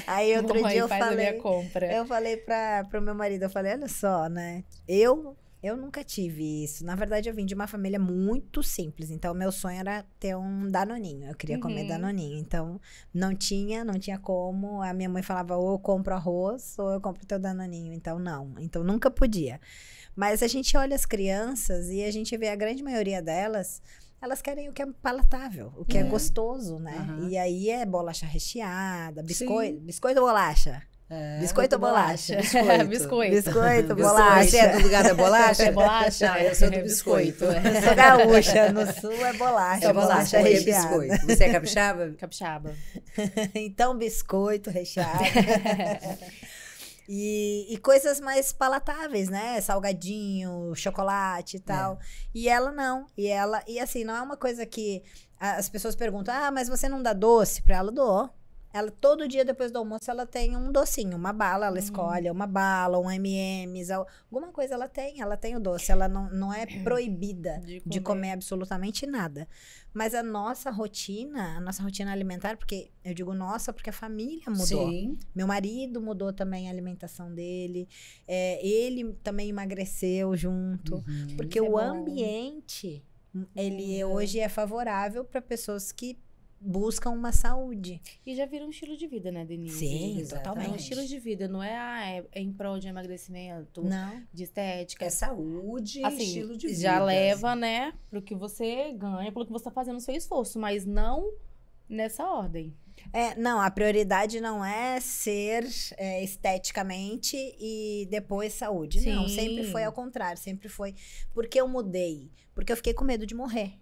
Aí outro dia eu falei pro meu marido, eu falei, olha só, né? Eu nunca tive isso. Na verdade, eu vim de uma família muito simples. Então, meu sonho era ter um danoninho. Eu queria comer danoninho. Então, não tinha como. A minha mãe falava, ou eu compro arroz, ou eu compro teu danoninho. Então, não. Então, nunca podia. Mas a gente olha as crianças e a gente vê a grande maioria delas, elas querem o que é palatável, o que é gostoso, né? E aí é bolacha recheada, biscoito ou bolacha? Biscoito ou bolacha? Biscoito. Biscoito, Você bolacha. é do lugar da bolacha? É bolacha? Não, eu sou do biscoito. Eu sou gaúcha, no sul é bolacha. É bolacha, é aqui é recheada. biscoito. Você é capixaba? Capixaba. Então, biscoito recheado. E coisas mais palatáveis, né? Salgadinho, chocolate e tal. E ela não. E assim, não é uma coisa que as pessoas perguntam, mas você não dá doce? Pra ela, dou. Ela, todo dia depois do almoço, ela tem um docinho, uma bala, ela escolhe uma bala, um M&M's, alguma coisa ela tem o doce. Ela não é proibida de comer absolutamente nada. Mas a nossa rotina alimentar, porque eu digo nossa, porque a família mudou. Sim. Meu marido mudou também a alimentação dele, ele também emagreceu junto, porque o ambiente, ele hoje é favorável para pessoas que buscam uma saúde. E já vira um estilo de vida, né, Denise? Sim, É totalmente. um estilo de vida, não é, é em prol de emagrecimento, Não. de estética. É saúde, Assim, estilo de vida. já leva, né, pro que você ganha, pelo que você tá fazendo o seu esforço, mas não nessa ordem. Não, a prioridade não é ser esteticamente e depois saúde. Não, Sim. sempre foi ao contrário, sempre foi. Porque eu mudei? Porque eu fiquei com medo de morrer.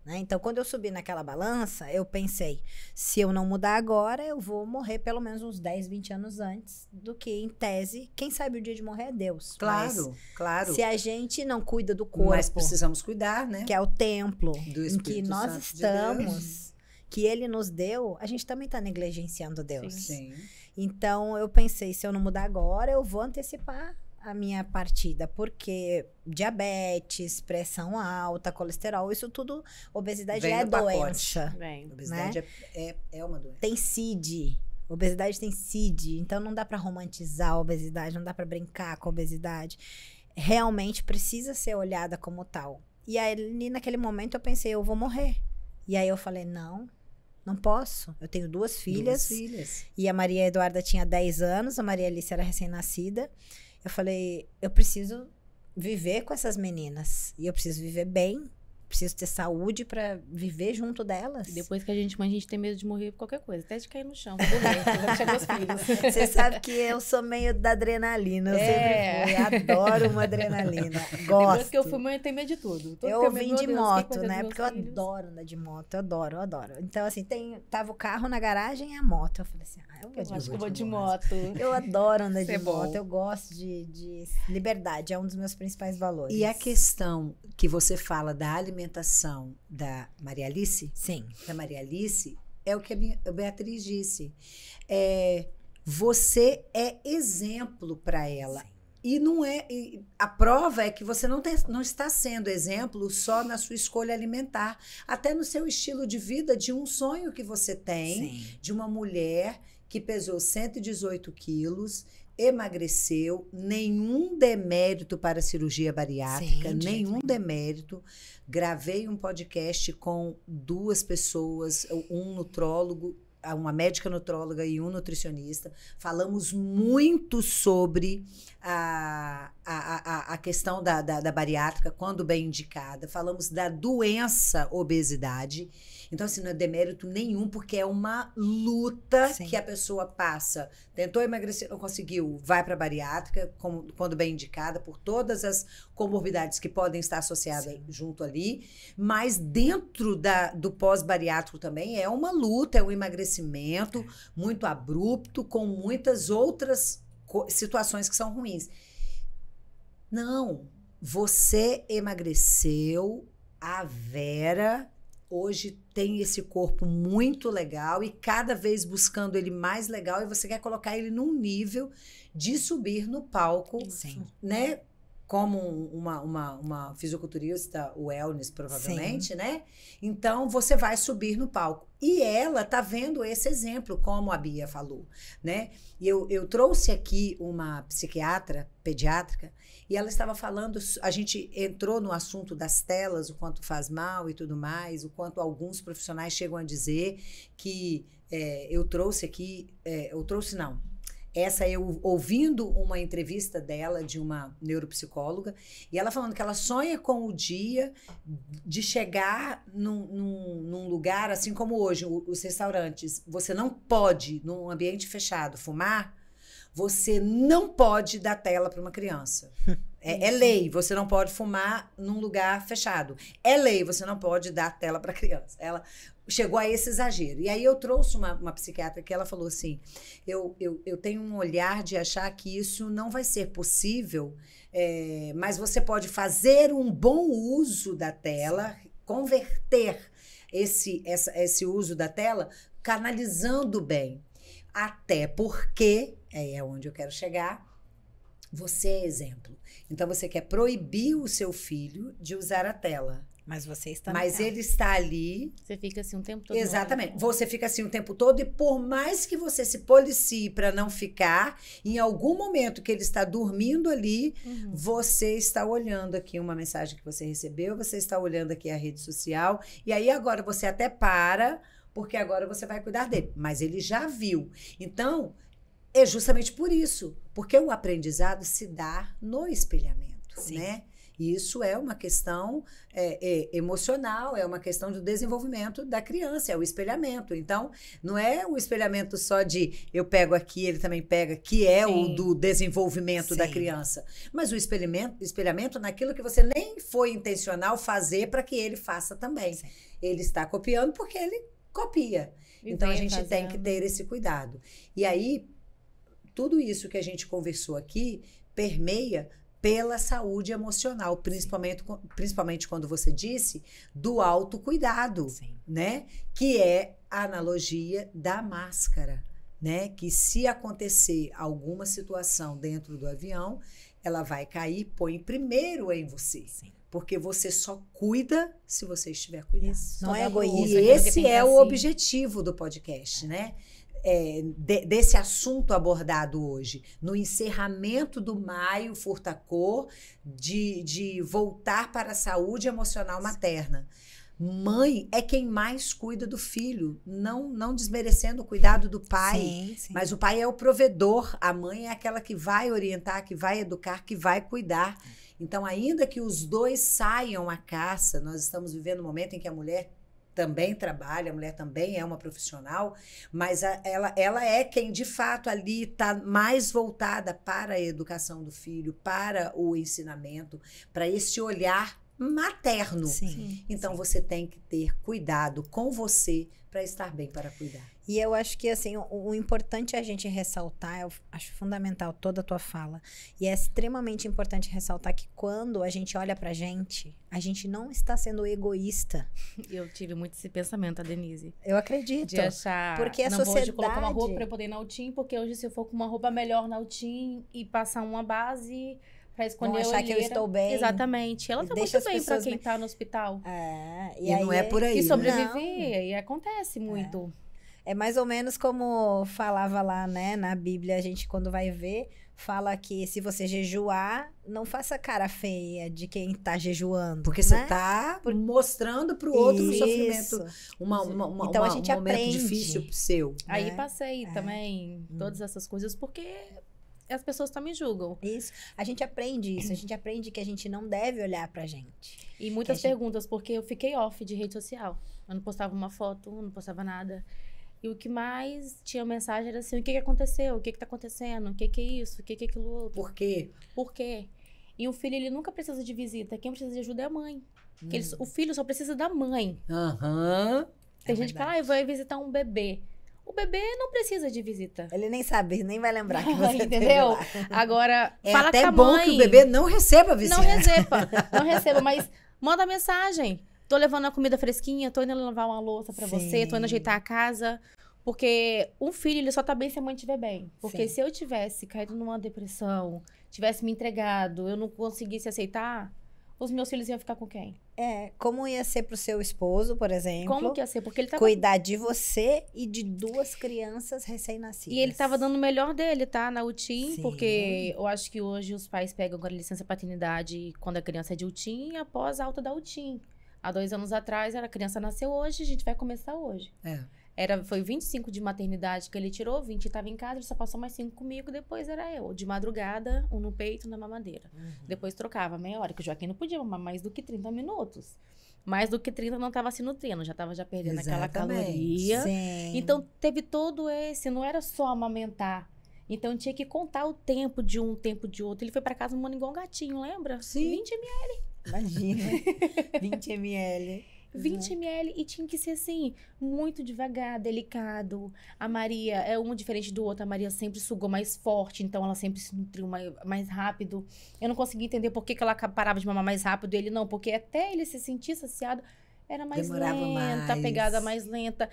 Né? Então, quando eu subi naquela balança, eu pensei, se eu não mudar agora, eu vou morrer pelo menos uns 10, 20 anos antes do que, em tese, quem sabe o dia de morrer é Deus. Claro, claro. Se a gente não cuida do corpo, Mas precisamos cuidar, né? que é o templo Do em que Espírito nós Santo de estamos, que ele nos deu, a gente também está negligenciando Deus. Sim. Então, eu pensei, se eu não mudar agora, eu vou antecipar a minha partida, porque diabetes, pressão alta, colesterol, isso tudo, obesidade Vem é no pacote. doença. Bem, Obesidade é uma doença. Tem CID, obesidade tem CID, então não dá pra romantizar a obesidade, não dá pra brincar com a obesidade. Realmente precisa ser olhada como tal. E aí, naquele momento, eu pensei, eu vou morrer. E aí eu falei, não posso. Eu tenho duas filhas. E a Maria Eduarda tinha 10 anos, a Maria Alice era recém-nascida. Eu falei, eu preciso viver com essas meninas. E eu preciso viver bem. Preciso ter saúde pra viver junto delas. E depois que a gente tem medo de morrer por qualquer coisa. Até de cair no chão, vou morrer, vou deixar meus filhos. Você sabe que eu sou meio da adrenalina. Eu sempre fui. Adoro uma adrenalina. Gosto. Depois que eu fui mãe, eu tenho medo de tudo. Eu vim de moto, né? Porque eu adoro andar de moto. Eu adoro. Então, assim, tava o carro na garagem e a moto. Eu falei assim, eu vou de moto. Eu adoro andar de bom. moto. Eu gosto de liberdade. É um dos meus principais valores. E a questão que você fala da alimentação da Maria Alice? Sim. Da Maria Alice, é o que a Beatriz disse. Você é exemplo para ela. Sim. E não é. A prova é que você não está sendo exemplo só na sua escolha alimentar, até no seu estilo de vida, de um sonho que você tem, sim, de uma mulher que pesou 118 quilos, emagreceu, nenhum demérito para a cirurgia bariátrica, sim, nenhum demérito. Gravei um podcast com 2 pessoas, um nutrólogo, uma médica nutróloga e um nutricionista. Falamos muito sobre a questão da bariátrica, quando bem indicada. Falamos da doença obesidade. Então, assim, não é demérito nenhum, porque é uma luta, sim, que a pessoa passa. Tentou emagrecer, não conseguiu, vai para a bariátrica, quando bem indicada, por todas as comorbidades que podem estar associadas, sim, junto ali. Mas dentro do pós-bariátrico também é uma luta, é um emagrecimento muito abrupto, com muitas outras situações que são ruins. Não, você emagreceu, a Vera hoje tem esse corpo muito legal e cada vez buscando ele mais legal, e você quer colocar ele num nível de subir no palco, sim, né? Como uma fisiculturista wellness, provavelmente, sim, né? Então, você vai subir no palco. E ela tá vendo esse exemplo, como a Bia falou, né? E eu trouxe aqui uma psiquiatra pediátrica e ela estava falando, a gente entrou no assunto das telas, o quanto faz mal e tudo mais, o quanto alguns profissionais chegam a dizer que eu trouxe aqui, eu ouvindo uma entrevista dela, de uma neuropsicóloga, e ela falando que ela sonha com o dia de chegar num lugar, assim como hoje, os restaurantes, você não pode, num ambiente fechado, fumar, você não pode dar tela para uma criança. É lei, você não pode fumar num lugar fechado. É lei, você não pode dar tela para criança. Ela chegou a esse exagero. E aí eu trouxe uma psiquiatra que ela falou assim, eu tenho um olhar de achar que isso não vai ser possível, mas você pode fazer um bom uso da tela, converter esse uso da tela, canalizando bem. Até porque, é onde eu quero chegar, você é exemplo. Então, você quer proibir o seu filho de usar a tela. Mas você está Mas ele está ali. Você fica assim um tempo todo. Exatamente. Você fica assim o tempo todo e por mais que você se policie para não ficar, em algum momento que ele está dormindo ali, você está olhando aqui uma mensagem que você recebeu, você está olhando aqui a rede social, e aí agora você até para, porque agora você vai cuidar dele. Mas ele já viu. Então, é justamente por isso. Porque o aprendizado se dá no espelhamento, né? E isso é uma questão emocional, é uma questão do desenvolvimento da criança, é o espelhamento. Então, não é o espelhamento só de eu pego aqui, ele também pega, que é o do desenvolvimento da criança. Mas o espelhamento naquilo que você nem foi intencional fazer para que ele faça também. Sim. Ele está copiando porque ele copia. Então, a gente tem que ter esse cuidado. E aí, tudo isso que a gente conversou aqui permeia pela saúde emocional, principalmente quando você disse do autocuidado, né? Que é a analogia da máscara, né? Que se acontecer alguma situação dentro do avião, ela vai cair, põe primeiro em você. Sim. Porque você só cuida se você estiver cuidando. Isso. Não é egoísmo. E esse é o objetivo do podcast, né? Desse assunto abordado hoje, no encerramento do Maio Furtacor, de voltar para a saúde emocional materna. Mãe é quem mais cuida do filho, não desmerecendo o cuidado do pai, mas o pai é o provedor, a mãe é aquela que vai orientar, que vai educar, que vai cuidar. Então, ainda que os dois saiam à caça, nós estamos vivendo um momento em que a mulher também trabalha, a mulher também é uma profissional, mas ela é quem, de fato, ali está mais voltada para a educação do filho, para o ensinamento, para esse olhar materno. Então, você tem que ter cuidado com você para estar bem para cuidar. E eu acho que, assim, o importante é a gente ressaltar, eu acho fundamental toda a tua fala, e é extremamente importante ressaltar que quando a gente olha pra gente, a gente não está sendo egoísta. Eu tive muito esse pensamento, a Denise. Eu acredito. De achar, porque a não sociedade... vou colocar uma roupa pra eu poder ir na Altim, porque hoje se eu for com uma roupa melhor na Altim e passar uma base... Pra esconder não achar que eu estou bem. Exatamente. Ela tá muito bem pra quem tá no hospital. E não é por aí. Que sobrevivia, e acontece muito. É mais ou menos como falava lá, né, na Bíblia, a gente quando vai ver, fala que se você jejuar, não faça cara feia de quem tá jejuando. Porque você tá mostrando pro outro um sofrimento, então, a gente um momento aprende. Difícil seu. Aí passei também todas essas coisas, porque as pessoas também julgam. Isso. A gente aprende isso. A gente aprende que a gente não deve olhar pra gente. E muitas perguntas, porque eu fiquei off de rede social. Eu não postava uma foto, não postava nada. E o que mais tinha mensagem era assim, o que aconteceu? O que tá acontecendo? O que é isso? O que é aquilo outro? Por quê? Por quê? E o filho, ele nunca precisa de visita. Quem precisa de ajuda é a mãe. O filho só precisa da mãe. Tem gente que fala, eu vou visitar um bebê. O bebê não precisa de visita. Ele nem sabe, nem vai lembrar que você entendeu? Agora, fala até com a mãe. É bom que o bebê não receba visita. Não receba, mas manda mensagem. Tô levando a comida fresquinha, tô indo lavar uma louça pra você, tô indo ajeitar a casa. Porque um filho, ele só tá bem se a mãe estiver bem. Porque se eu tivesse caído numa depressão, tivesse me entregado, eu não conseguisse aceitar, os meus filhos iam ficar com quem? Como ia ser pro seu esposo, por exemplo. Como que ia ser? Porque ele tava... Cuidar de você e de 2 crianças recém-nascidas. E ele tava dando o melhor dele, tá? Na UTIM, porque eu acho que hoje os pais pegam agora licença paternidade quando a criança é de UTIM após a alta da UTIM. Há 2 anos atrás, a criança nasceu hoje, a gente vai começar hoje. Foi 25 de maternidade que ele tirou, 20 estava em casa, ele só passou mais 5 comigo, depois era eu. De madrugada, um no peito, na mamadeira. Depois trocava meia hora, que o Joaquim não podia mamar mais do que 30 minutos. Mais do que 30 não estava se nutrindo, já estava perdendo aquela caloria. Então, teve todo esse, não era só amamentar. Então tinha que contar o tempo de um, tempo de outro. Ele foi pra casa mamando igual um gatinho, lembra? Sim. 20 ml. Imagina. 20 ml. 20 ml e tinha que ser assim, muito devagar, delicado. A Maria é um diferente do outro. A Maria sempre sugou mais forte, então ela sempre se nutriu mais rápido. Eu não conseguia entender por que ela parava de mamar mais rápido. Ele não, porque até ele se sentir saciado, era mais Demorava lenta, mais. a pegada mais lenta.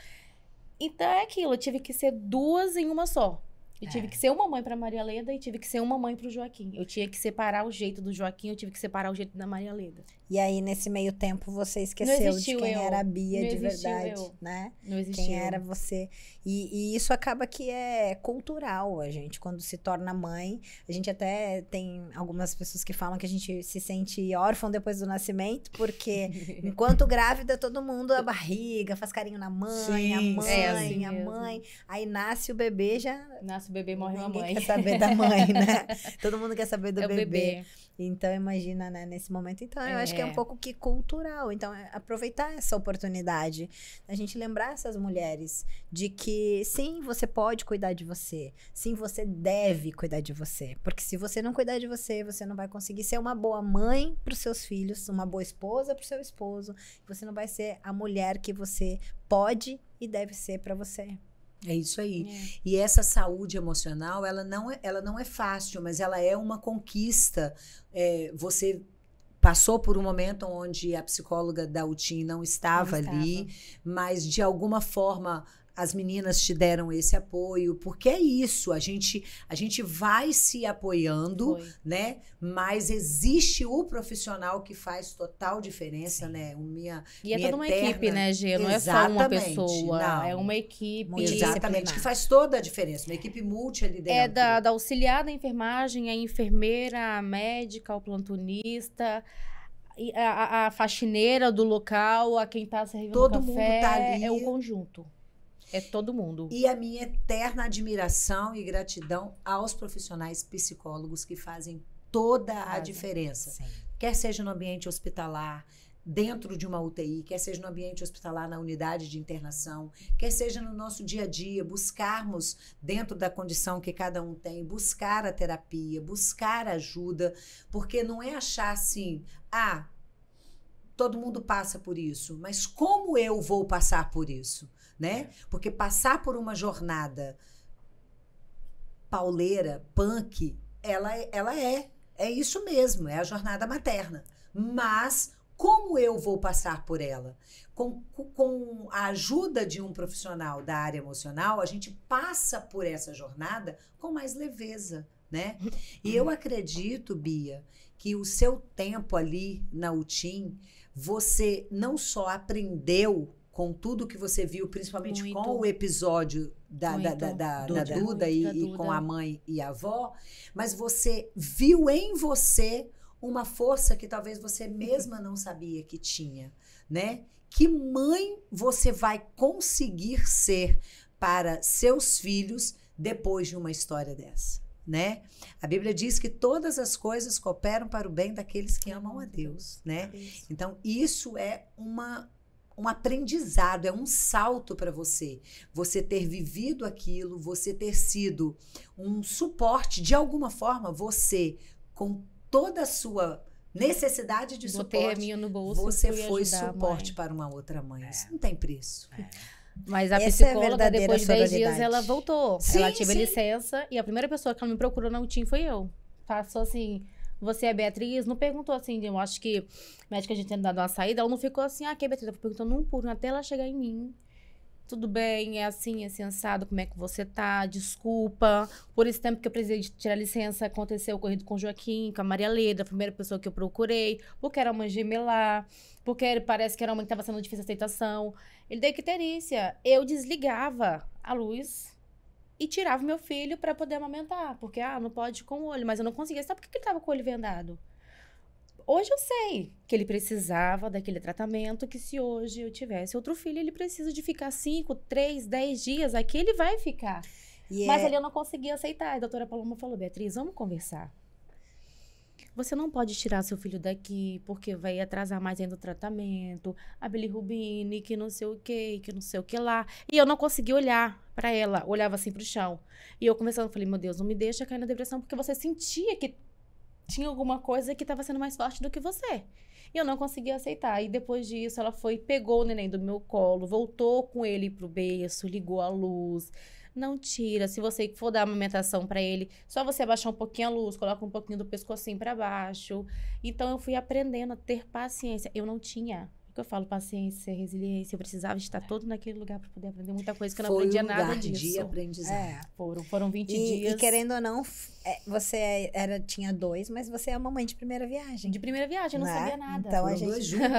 Então é aquilo, eu tive que ser duas em uma só. Eu tive que ser uma mãe pra Maria Leda e tive que ser uma mãe pro Joaquim. Eu tinha que separar o jeito do Joaquim, eu tive que separar o jeito da Maria Leda. E aí, nesse meio tempo, você esqueceu de quem era a Bia Não de existiu verdade, eu. né? Não existiu. Quem era você. E isso acaba que é cultural, a gente. Quando se torna mãe, a gente até tem algumas pessoas que falam que a gente se sente órfão depois do nascimento, porque enquanto grávida, todo mundo a barriga, faz carinho na mãe, Sim, a mãe, é assim a mesmo. mãe. Aí nasce o bebê, já Nasce o bebê, morre a ninguém mãe. quer saber da mãe, né? Todo mundo quer saber do É o bebê. Então, imagina, né, nesse momento. Então, eu acho que é um pouco que cultural. Então, é aproveitar essa oportunidade. A gente lembrar essas mulheres de que, sim, você pode cuidar de você. Sim, você deve cuidar de você. Porque se você não cuidar de você, você não vai conseguir ser uma boa mãe para os seus filhos, uma boa esposa para o seu esposo. Você não vai ser a mulher que você pode e deve ser para você. É isso aí. E essa saúde emocional, ela não é fácil, mas ela é uma conquista. Você passou por um momento onde a psicóloga da UTIM não estava ali, mas de alguma forma as meninas te deram esse apoio, porque é isso, a gente vai se apoiando, né? Mas existe o profissional que faz total diferença, né? E é toda uma equipe, né, Gê? Não é só uma pessoa, não. É uma equipe. Exatamente, que faz toda a diferença, uma equipe multi ali dentro. É da auxiliar da enfermagem, a enfermeira, a médica, o plantonista, a faxineira do local, a quem tá servindo todo café, mundo tá ali. É o conjunto. É todo mundo. E a minha eterna admiração e gratidão aos profissionais psicólogos que fazem toda a diferença. Sim. Quer seja no ambiente hospitalar, dentro de uma UTI, quer seja no ambiente hospitalar, na unidade de internação, quer seja no nosso dia a dia, buscarmos, dentro da condição que cada um tem, buscar a terapia, buscar ajuda, porque não é achar assim, todo mundo passa por isso, mas como eu vou passar por isso? Né? Porque passar por uma jornada pauleira, punk, ela é isso mesmo, é a jornada materna. Mas como eu vou passar por ela? Com a ajuda de um profissional da área emocional, a gente passa por essa jornada com mais leveza, né? E eu acredito, Bia, que o seu tempo ali na UTIM, você não só aprendeu com tudo que você viu, principalmente com o episódio da Duda e com a mãe e a avó, mas você viu em você uma força que talvez você mesma não sabia que tinha, né? Que mãe você vai conseguir ser para seus filhos depois de uma história dessa, né? A Bíblia diz que todas as coisas cooperam para o bem daqueles que amam a Deus, né? Então, isso é um aprendizado, é um salto para você. Você ter vivido aquilo, você ter sido um suporte, de alguma forma, você, com toda a sua necessidade de suporte, no bolso, você foi suporte para uma outra mãe. Isso não tem preço. Mas a Essa psicóloga, depois de 10 dias, ela voltou. Sim, ela teve licença e a primeira pessoa que ela me procurou na UTIM foi eu. Passou assim... Você é Beatriz? Não perguntou assim, eu acho que a médica já tinha dado uma saída, ela não ficou assim, que é Beatriz? Ela foi perguntando um por um, até ela chegar em mim. Tudo bem, é assim, é sensado, como é que você tá? Desculpa. Por esse tempo que eu precisei de tirar licença, aconteceu o ocorrido com o Joaquim, com a Maria Leda, a primeira pessoa que eu procurei, porque era uma gemelar, porque parece que era uma que estava sendo difícil a aceitação. Ele deu icterícia. Eu desligava a luz e tirava meu filho para poder amamentar. Porque, não pode com o olho. Mas eu não conseguia. Sabe por que ele tava com o olho vendado? Hoje eu sei que ele precisava daquele tratamento, que se hoje eu tivesse outro filho, ele precisa de ficar 5, 3, 10 dias. Aqui ele vai ficar. Mas ali eu não conseguia aceitar. A doutora Paloma falou, Beatriz, vamos conversar. você não pode tirar seu filho daqui, porque vai atrasar mais ainda o tratamento, a bilirrubina, que não sei o que não sei o que lá. E eu não conseguia olhar pra ela, olhava assim pro chão. E eu conversando, falei, meu Deus, não me deixa cair na depressão, porque você sentia que tinha alguma coisa que estava sendo mais forte do que você. E eu não conseguia aceitar. E depois disso, ela foi, pegou o neném do meu colo, voltou com ele pro berço, ligou a luz. Não tira. Se você for dar amamentação pra ele, só você abaixar um pouquinho a luz, coloca um pouquinho do pescocinho pra baixo. Então, eu fui aprendendo a ter paciência. Eu não tinha. Que eu falo paciência, resiliência, eu precisava estar todo naquele lugar para poder aprender muita coisa que eu não aprendia nada disso. De aprendizado. Foram 20 dias. E querendo ou não, você tinha 2, mas você é uma mãe de primeira viagem. De primeira viagem, eu não sabia nada. Então Foram a gente 2 juntos.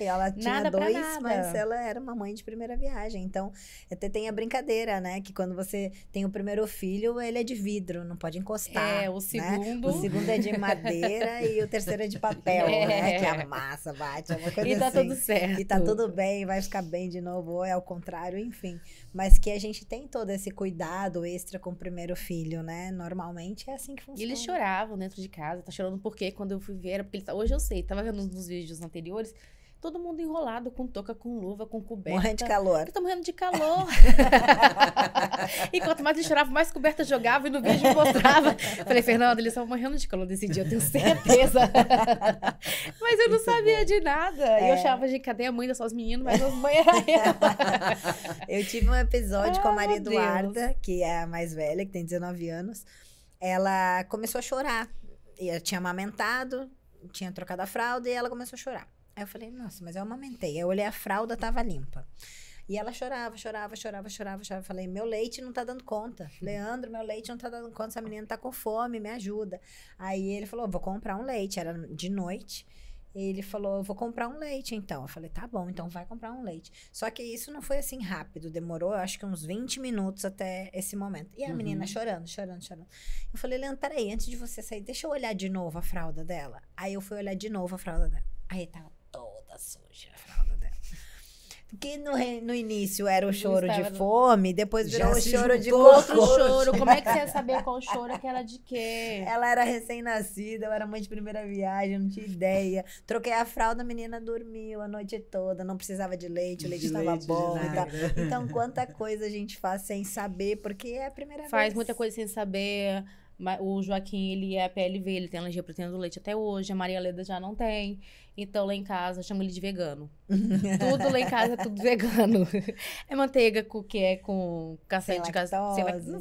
ela tinha Nada 2, nada. mas ela era uma mãe de primeira viagem. Então, até tem a brincadeira, né? Que quando você tem o primeiro filho, ele é de vidro, não pode encostar. O segundo. Né? O segundo é de madeira e o terceiro é de papel, né? Que amassa, bate, é uma coisa E tá assim. tudo certo. E tá tudo bem, vai ficar bem de novo, ou é ao contrário, enfim. Mas que a gente tem todo esse cuidado extra com o primeiro filho, né? Normalmente é assim que funciona. E eles choravam dentro de casa. Tá chorando por quê? Quando eu fui ver, era porque eles... Hoje eu sei, tava vendo nos vídeos anteriores, todo mundo enrolado, com touca, com luva, com coberta. Morrendo de calor. Eu tô morrendo de calor. E quanto mais eles choravam, mais coberta jogava e no vídeo mostrava. Falei, Fernanda, eles estavam morrendo de calor desse dia, eu tenho certeza. Mas eu não sabia de nada. E eu achava de cadê a mãe das suas meninas, mas as mães eram ela. Eu tive um episódio com a Maria meu Eduarda, que é a mais velha, que tem 19 anos. Ela começou a chorar. E ela tinha amamentado, tinha trocado a fralda e ela começou a chorar. Aí eu falei, nossa, mas eu amamentei. Aí eu olhei a fralda, tava limpa. E ela chorava. Eu falei, meu leite não tá dando conta. Leandro, meu leite não tá dando conta. Essa menina tá com fome, me ajuda. Aí ele falou, vou comprar um leite. Era de noite. Ele falou, eu vou comprar um leite, então. Eu falei, tá bom, então vai comprar um leite. Só que isso não foi assim rápido. Demorou, acho que uns 20 minutos até esse momento. E a menina chorando. Eu falei, Leandro, peraí, antes de você sair, deixa eu olhar de novo a fralda dela. Aí eu fui olhar de novo a fralda dela. Aí tava toda suja a fralda dela. Porque no início era o choro de fome, depois virou o choro de outro choro. Como é que você ia saber qual choro que era de quê? Ela era recém-nascida, eu era mãe de primeira viagem, eu não tinha ideia. Troquei a fralda, a menina dormiu a noite toda, não precisava de leite, o leite estava bom e tal. Então, quanta coisa a gente faz sem saber, porque é a primeira vez. Faz muita coisa sem saber. O Joaquim, ele é PLV, ele tem alergia à proteína do leite até hoje. A Maria Leda já não tem. Então, lá em casa, eu chamo ele de vegano. Tudo lá em casa é tudo vegano. É manteiga com castanha de caju.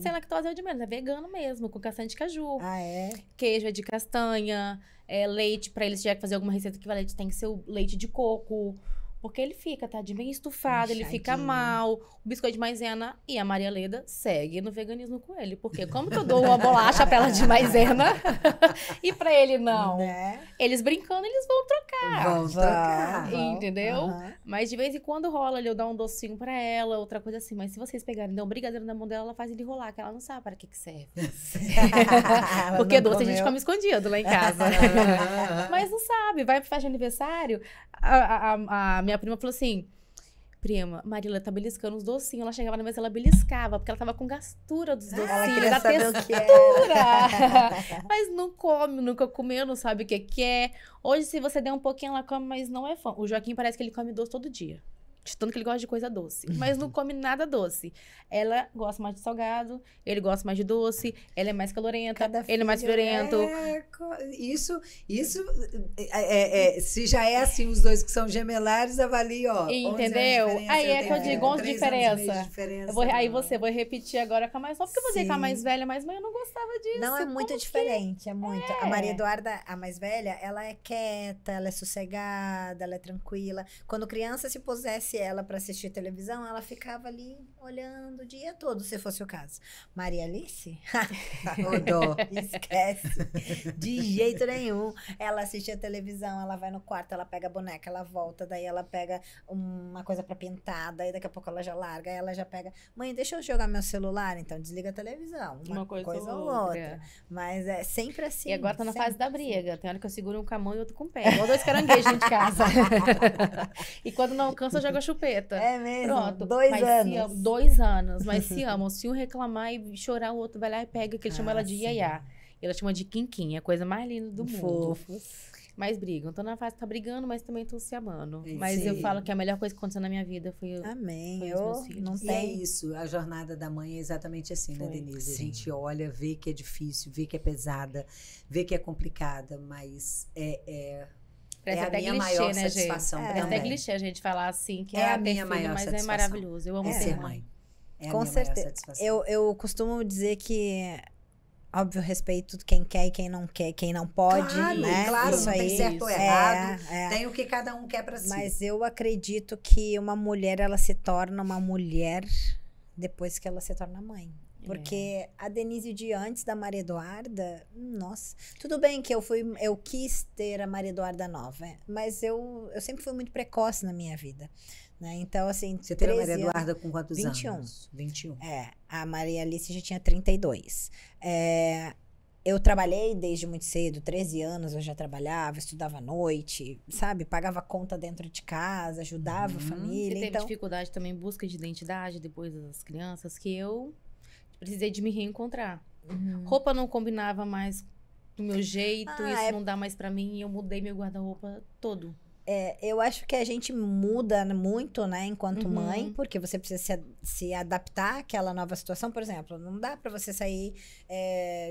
Sem lactose é de menos, é vegano mesmo, com castanha de caju. Ah, é? Queijo é de castanha. Leite, pra ele, se tiver que fazer alguma receita equivalente, tem que ser o leite de coco. Porque ele fica, tá? De bem estufado, ele fica mal. O biscoito de maisena e a Maria Leda segue no veganismo com ele. Porque como que eu dou uma bolacha pra ela de maisena e pra ele não? Né? Eles brincando, eles vão trocar. Entendeu? Uhum. Mas de vez em quando rola ali, eu dar um docinho pra ela, outra coisa assim. Mas se vocês pegarem, dão um brigadeiro na mão dela, ela faz ele rolar, que ela não sabe para que serve. Porque doce a gente come escondido lá em casa. Mas não sabe. Vai pra festa de aniversário, a minha prima falou assim, prima, Marília tá beliscando os docinhos. Ela chegava na mesa, ela beliscava, porque ela tava com gastura dos docinhos, ela queria da saber textura. Mas não come, nunca comeu, não sabe o que é. Hoje, se você der um pouquinho, ela come, mas não é fã. O Joaquim parece que ele come doce todo dia. De tanto que ele gosta de coisa doce. Mas não come nada doce. Ela gosta mais de salgado, ele gosta mais de doce, ela é mais calorenta, ele é mais friorento. Isso se já é assim, os dois que são gemelares, avalie, ó. Entendeu? Aí é que eu digo, 11 diferença. Aí vou repetir agora com a mais... Só porque eu vou dizer com a mais velha, mas mãe, eu não gostava disso. Não, é muito diferente, é muito. A Maria Eduarda, a mais velha, ela é quieta, ela é sossegada, ela é tranquila. Quando criança se pusesse ela para assistir televisão, ela ficava ali olhando o dia todo, se fosse o caso. Maria Alice? Esquece. De jeito nenhum. Ela assiste a televisão, ela vai no quarto, ela pega a boneca, ela volta, daí ela pega uma coisa para pintar, daí daqui a pouco ela já larga, aí ela já pega, mãe, deixa eu jogar meu celular, então desliga a televisão. Uma coisa ou outra. Mas é sempre assim. E agora tá na fase da briga. Tem hora que eu seguro um com a mão e outro com o pé. Igual 2 caranguejos dentro de casa. E quando não cansa, joga chupeta. É mesmo? Pronto. 2 anos. 2 anos. Mas se amam. Se um reclamar e chorar, o outro vai lá e pega, que ele chama ela de iaiá. Ela chama de Quinquim, é a coisa mais linda do mundo. Fofos. Mas brigam. Então, na fase tá brigando, mas também estão se amando. Mas Sim. eu falo que a melhor coisa que aconteceu na minha vida foi Amém. foi os meus filhos. Não E é tem. isso, a jornada da mãe é exatamente assim, né, Foi. Denise? A Sim. gente olha, vê que é difícil, vê que é pesada, vê que é complicada, mas é Parece a até minha clichê, maior né, satisfação gente? Parece até também. clichê a gente falar assim, que É a ter minha filho, maior mas satisfação. é maravilhoso. Eu amo É ser ser mãe. mãe. É a Com minha maior certeza. satisfação. Eu costumo dizer que, óbvio, respeito quem quer e quem não quer, quem não pode, Claro, né? claro, Isso não tem aí. certo ou Isso. errado, É. tem o que cada um quer pra si. Mas eu acredito que uma mulher, ela se torna uma mulher depois que ela se torna mãe. Porque a Denise de antes da Maria Eduarda, nossa. Tudo bem que eu quis ter a Maria Eduarda nova, mas eu sempre fui muito precoce na minha vida, né? Então, assim, Você teve a 13 Maria anos- Eduarda com quantos 21. anos? 21. a Maria Alice já tinha 32. Eu trabalhei desde muito cedo, 13 anos eu já trabalhava, estudava à noite, sabe? Pagava conta dentro de casa, ajudava a Você família. teve Então, dificuldade também em busca de identidade depois das crianças, que eu precisei de me reencontrar. Roupa não combinava mais do meu jeito, isso não dá mais pra mim, e eu mudei meu guarda-roupa todo. eu acho que a gente muda muito, né, enquanto Uhum. mãe, porque você precisa se adaptar àquela nova situação. Por exemplo, não dá pra você sair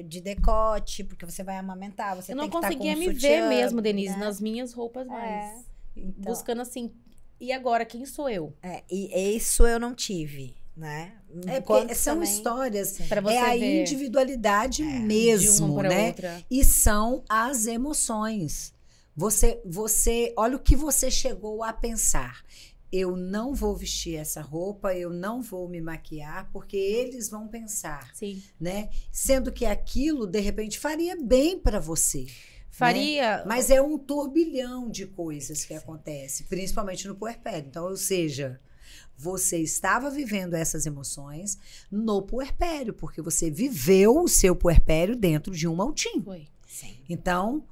de decote, porque você vai amamentar, você Eu não tem que estar com conseguia um me sutiã, ver mesmo, Denise, né? nas minhas roupas mais. Então, Buscando assim, e agora, quem sou eu? e isso eu não tive, né? É porque Quantos são também- histórias, Pra você é a ver individualidade de uma mesmo, para né? outra. E são as emoções. Você, olha o que você chegou a pensar. Eu não vou vestir essa roupa, eu não vou me maquiar, porque eles vão pensar, Sim. né? Sendo que aquilo, de repente, faria bem para você. Faria. Mas é um turbilhão de coisas que acontece, principalmente no puerpério. Então, ou seja, você estava vivendo essas emoções no puerpério, porque você viveu o seu puerpério dentro de um maltim. Foi. Sim. Então,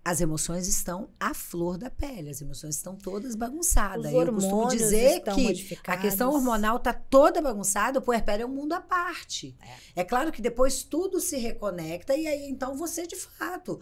as emoções estão à flor da pele, as emoções estão todas bagunçadas. Os E eu costumo hormônios dizer estão que a modificados. questão hormonal está toda bagunçada, o puerpério é um mundo à parte. É claro que depois tudo se reconecta e aí então você, de fato,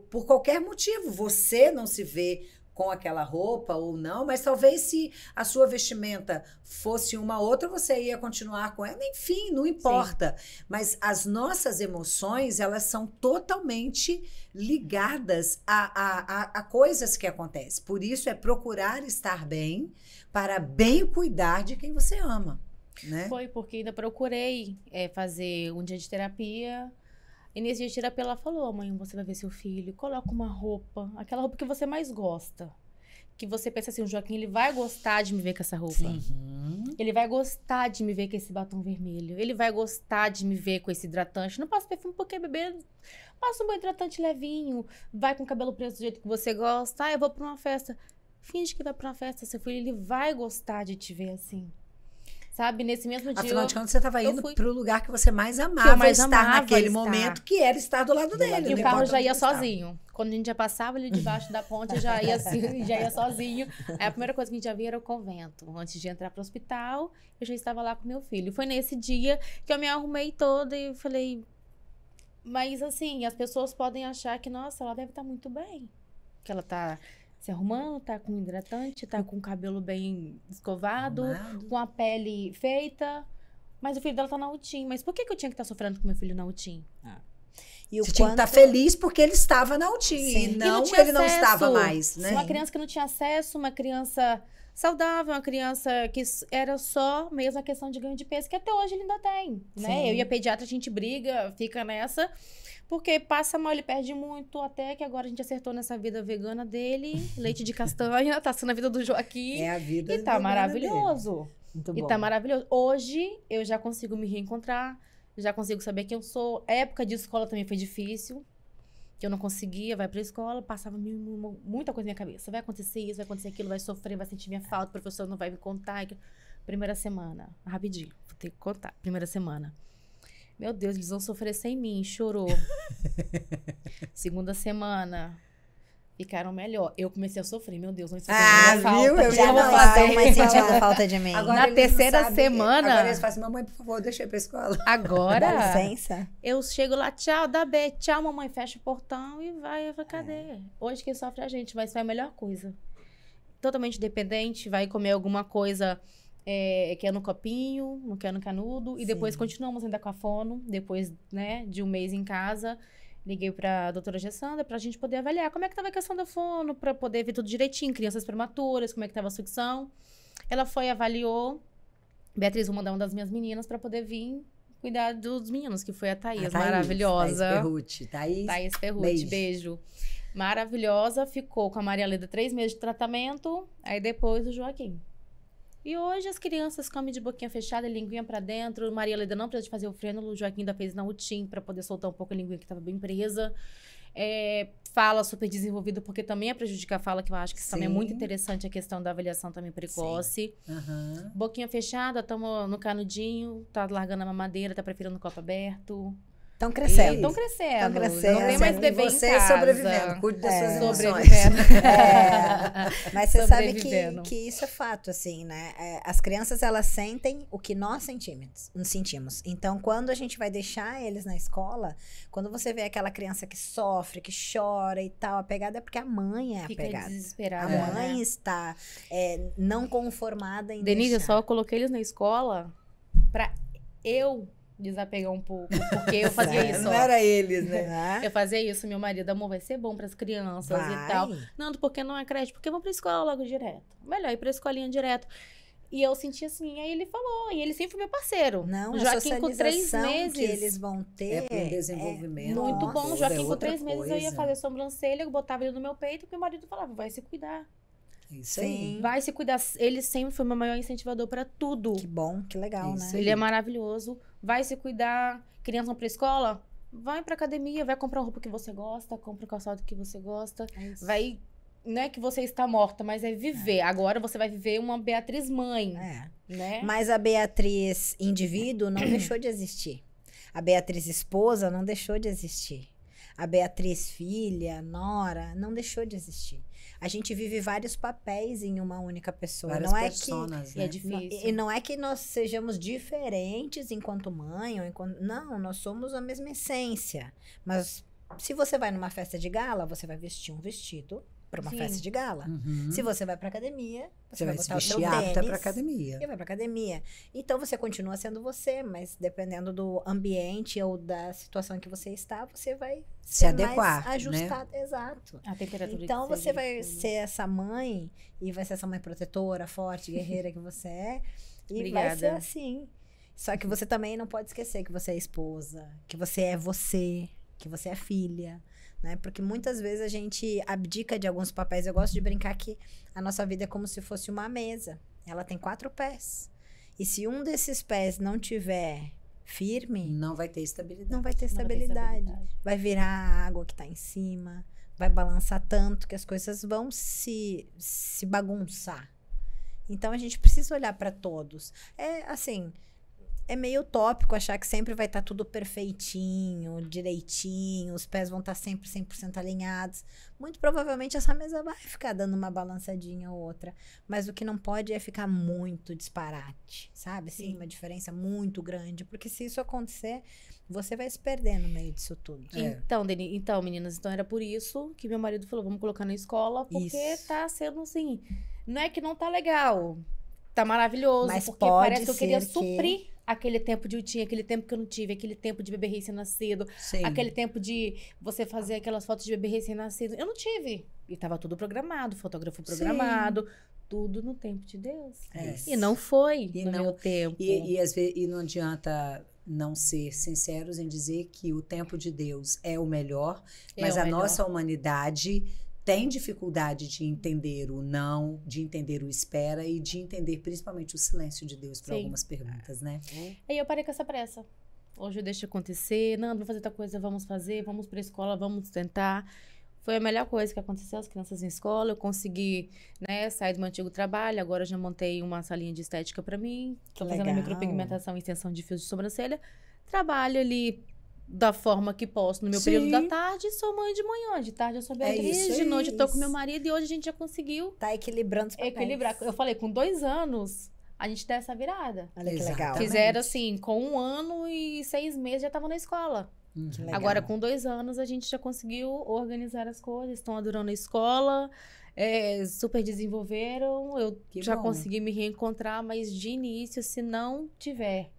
por qualquer motivo, você não se vê com aquela roupa ou não, mas talvez se a sua vestimenta fosse uma outra, você ia continuar com ela. Enfim, não importa. Mas as nossas emoções, elas são totalmente ligadas a coisas que acontecem. Por isso é procurar estar bem para bem cuidar de quem você ama, né? Foi porque ainda procurei fazer um dia de terapia. E nesse dia de terapia ela falou: amanhã você vai ver seu filho, coloca uma roupa, aquela roupa que você mais gosta. Que você pensa assim, o Joaquim, ele vai gostar de me ver com essa roupa. Uhum. Ele vai gostar de me ver com esse batom vermelho. Ele vai gostar de me ver com esse hidratante. Não passa perfume porque bebê passa um bom hidratante levinho. Vai com o cabelo preso do jeito que você gosta. Eu vou pra uma festa. Finge que vai pra uma festa, seu filho, ele vai gostar de te ver assim. Sabe, nesse mesmo dia. Afinal de contas, você estava indo fui- para o lugar que você mais amava mais estar amava naquele estar. momento, que era estar do lado dele. E não o carro importa já onde ia ele estava. sozinho. Quando a gente já passava ali debaixo da ponte, já ia, assim, já ia sozinho. Aí a primeira coisa que a gente já via era o convento. Antes de entrar para o hospital, eu já estava lá com meu filho. Foi nesse dia que eu me arrumei toda e falei... Mas, assim, as pessoas podem achar que, nossa, ela deve estar muito bem. Que ela tá se arrumando, tá com hidratante, tá com o cabelo bem escovado, Arrumado. com a pele feita. Mas o filho dela tá na UTI. Mas por que eu tinha que estar sofrendo com meu filho na UTI? E o Você tinha que estar quanto- feliz porque ele estava na UTI, Sim. e E não tinha ele não acesso. estava mais, né? Uma criança que não tinha acesso, uma criança saudável, uma criança que era só mesmo a questão de ganho de peso, que até hoje ele ainda tem, né? Sim. Eu e a pediatra, a gente briga, fica nessa, porque passa mal, ele perde muito, até que agora a gente acertou nessa vida vegana dele, leite de castanha, tá sendo a vida do Joaquim, É a vida e tá vegana maravilhoso. Muito E bom. tá maravilhoso. Hoje, eu já consigo me reencontrar, já consigo saber quem eu sou. A época de escola também foi difícil, que eu não conseguia, vai pra escola, passava muita coisa na minha cabeça. Vai acontecer isso, vai acontecer aquilo, vai sofrer, vai sentir minha falta, o professor não vai me contar. Primeira semana, rapidinho, vou ter que contar. Primeira semana. Meu Deus, eles vão sofrer sem mim, chorou. Segunda semana, ficaram melhor. Eu comecei a sofrer, meu Deus, não estou Ah, falta. viu? Eu Já já não vou fazer. estão mais sentindo falta de mim. Agora Na eles não terceira sabem- semana- Agora eles falam assim, mamãe, por favor, deixa eu ir pra escola. Agora, Dá licença. eu chego lá, tchau, dá B, tchau, mamãe, fecha o portão e vai. Eu falo, cadê? Hoje quem sofre é a gente, mas foi a melhor coisa. Totalmente dependente, vai comer alguma coisa que é no copinho, não quer no canudo. E depois Sim. continuamos ainda com a fono, depois, né, de um mês em casa. Liguei pra doutora Gessandra pra gente poder avaliar como é que tava a questão da fono, pra poder ver tudo direitinho, crianças prematuras, como é que tava a sucção. Ela foi, avaliou. Beatriz, vou mandar uma das minhas meninas pra poder vir cuidar dos meninos, que foi a Thaís, maravilhosa. Thaís Perrucci. Thaís Perrucci, beijo. Maravilhosa, ficou com a Maria Leda 3 meses de tratamento, aí depois o Joaquim. E hoje as crianças comem de boquinha fechada, linguinha pra dentro. Maria Leda não precisa de fazer o freno, o Joaquim ainda fez na UTIM pra poder soltar um pouco a linguinha que tava bem presa. Fala super desenvolvida, porque também é prejudicar a fala, que eu acho que isso também é muito interessante, a questão da avaliação também precoce. Uhum. Boquinha fechada, estamos no canudinho, tá largando a mamadeira, tá preferindo o copo aberto. Estão crescendo. Estão crescendo. Tão crescendo. Não tem mais E bebê você em casa. sobrevivendo, cuide das suas emoções. Sobrevivendo. Mas você sabe Sobrevivendo. que isso é fato, assim, né? As crianças, elas sentem o que nós sentimos. Então, quando a gente vai deixar eles na escola, quando você vê aquela criança que sofre, que chora e tal, a pegada é porque a mãe é Fica apegada. A desesperada. mãe está não conformada em Denise, eu deixar. só coloquei eles na escola pra eu desapegar um pouco, porque eu fazia isso. Não ó. era eles, né? Né? Eu fazia isso, meu marido, amor, vai ser bom pras crianças Vai. e tal. Nando, porque não é creche? Porque vão pra escola logo direto. Melhor ir pra escolinha direto. E eu senti assim, aí ele falou, e ele sempre foi meu parceiro. Não, o a Joaquim com 3 socialização meses. que eles vão ter É para um desenvolvimento. Muito Nossa, bom. O todo, Joaquim é com outra 3 meses eu ia coisa. fazer sobrancelha, eu botava ele no meu peito, porque o marido falava, vai se cuidar. Isso Sim. aí. Vai se cuidar. Ele sempre foi meu maior incentivador pra tudo. Que bom, que legal, Isso né? Ele é maravilhoso. Vai se cuidar. Criança vão pra escola? Vai pra academia, vai comprar uma roupa que você gosta, compra o calçado que você gosta. É isso. Vai. Não é que você está morta, mas é viver. Agora você vai viver uma Beatriz mãe, É. né? Mas a Beatriz indivíduo não deixou de existir. A Beatriz esposa não deixou de existir. A Beatriz filha, nora, não deixou de existir. A gente vive vários papéis em uma única pessoa. Várias Não é personas, E né? é difícil. E não é que nós sejamos diferentes enquanto mãe ou enquanto... Não, nós somos a mesma essência. Mas se você vai numa festa de gala, você vai vestir um vestido para uma Sim. festa de gala. Uhum. Se você vai pra academia, Você vai vai se botar o seu vestir apta tênis para academia. e vai pra academia. Então você continua sendo você, mas dependendo do ambiente ou da situação que você está, você vai Se ser adequar, mais ajustado. Exato. A temperatura Então de você serviço, vai tudo. ser essa mãe e vai ser essa mãe protetora, forte, guerreira que você é. E vai Obrigada. ser assim. Só que você também não pode esquecer que você é esposa, que você é filha, né? Porque muitas vezes a gente abdica de alguns papéis. Eu gosto de brincar que a nossa vida é como se fosse uma mesa. Ela tem 4 pés. E se um desses pés não tiver firme, Não vai ter estabilidade. não vai ter Não vai ter estabilidade. Vai virar a água que tá em cima, vai balançar tanto que as coisas vão se bagunçar. Então a gente precisa olhar para todos. É assim, é meio utópico achar que sempre vai estar tudo perfeitinho, direitinho, os pés vão estar sempre 100% alinhados. Muito provavelmente essa mesa vai ficar dando uma balançadinha ou outra, mas o que não pode é ficar muito disparate, sabe? Assim, Sim. uma diferença muito grande, porque se isso acontecer, você vai se perder no meio disso tudo. É. Então, meninas, então era por isso que meu marido falou, vamos colocar na escola, porque Isso. tá sendo assim, não é que não tá legal, tá maravilhoso, Mas porque pode parece que eu queria ser que- suprir aquele tempo de UTI, aquele tempo que eu não tive, aquele tempo de bebê recém-nascido, Sim. aquele tempo de você fazer aquelas fotos de bebê recém-nascido. Eu não tive. E tava tudo programado, fotógrafo programado, tudo no tempo de Deus. É. E não foi E no não- meu tempo. E às vezes e não adianta não ser sinceros em dizer que o tempo de Deus é o melhor, É mas o a melhor. nossa humanidade tem dificuldade de entender o não, de entender o espera e de entender principalmente o silêncio de Deus para Sim. algumas perguntas, né? Aí eu parei com essa pressa. Hoje eu deixo acontecer. Não, vou fazer outra coisa, vamos fazer, vamos pra escola, vamos tentar. Foi a melhor coisa que aconteceu, as crianças em escola. Eu consegui, né, sair do meu antigo trabalho. Agora eu já montei uma salinha de estética pra mim. Tô fazendo Legal. micropigmentação e extensão de fios de sobrancelha. Trabalho ali da forma que posso no meu Sim. período da tarde, sou mãe de manhã. De tarde eu sou Beatriz, isso de aí, noite eu tô com isso. meu marido e hoje a gente já conseguiu Tá equilibrando os papéis. equilibrar. Eu falei, com 2 anos, a gente dá essa virada. Olha que legal. Exatamente. Fizeram assim, com 1 ano e 6 meses já estavam na escola. Que legal. Agora, com 2 anos, a gente já conseguiu organizar as coisas, estão adorando a escola, super desenvolveram. Eu Que já bom. consegui me reencontrar, mas de início, se não tiver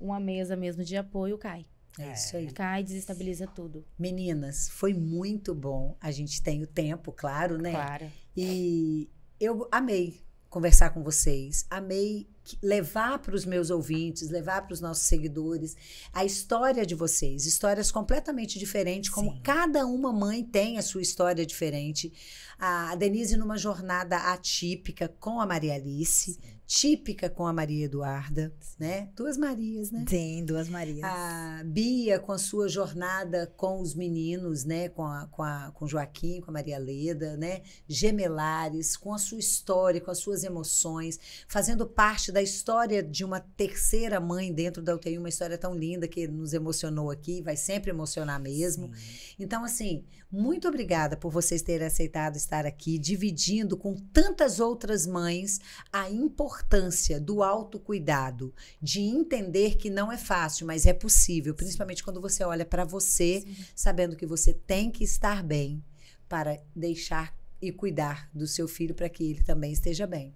uma mesa mesmo de apoio, cai. É isso aí. Cai, desestabiliza tudo. Meninas, foi muito bom. A gente tem o tempo, claro, né? Claro. E eu amei conversar com vocês, amei levar para os meus ouvintes, levar para os nossos seguidores a história de vocês, histórias completamente diferentes, como Sim. cada uma mãe tem a sua história diferente. A Denise numa jornada atípica com a Maria Alice, típica com a Maria Eduarda, né? 2 Marias, né? Sim, 2 Marias. A Bia com a sua jornada com os meninos, né? Com Joaquim, com a Maria Leda, né? Gemelares, com a sua história, com as suas emoções, fazendo parte da história de uma terceira mãe dentro da UTI, uma história tão linda que nos emocionou aqui, vai sempre emocionar mesmo. Sim. Então, assim, muito obrigada por vocês terem aceitado estar aqui, dividindo com tantas outras mães a importância do autocuidado, de entender que não é fácil, mas é possível, principalmente quando você olha para você, sabendo que você tem que estar bem para deixar e cuidar do seu filho para que ele também esteja bem.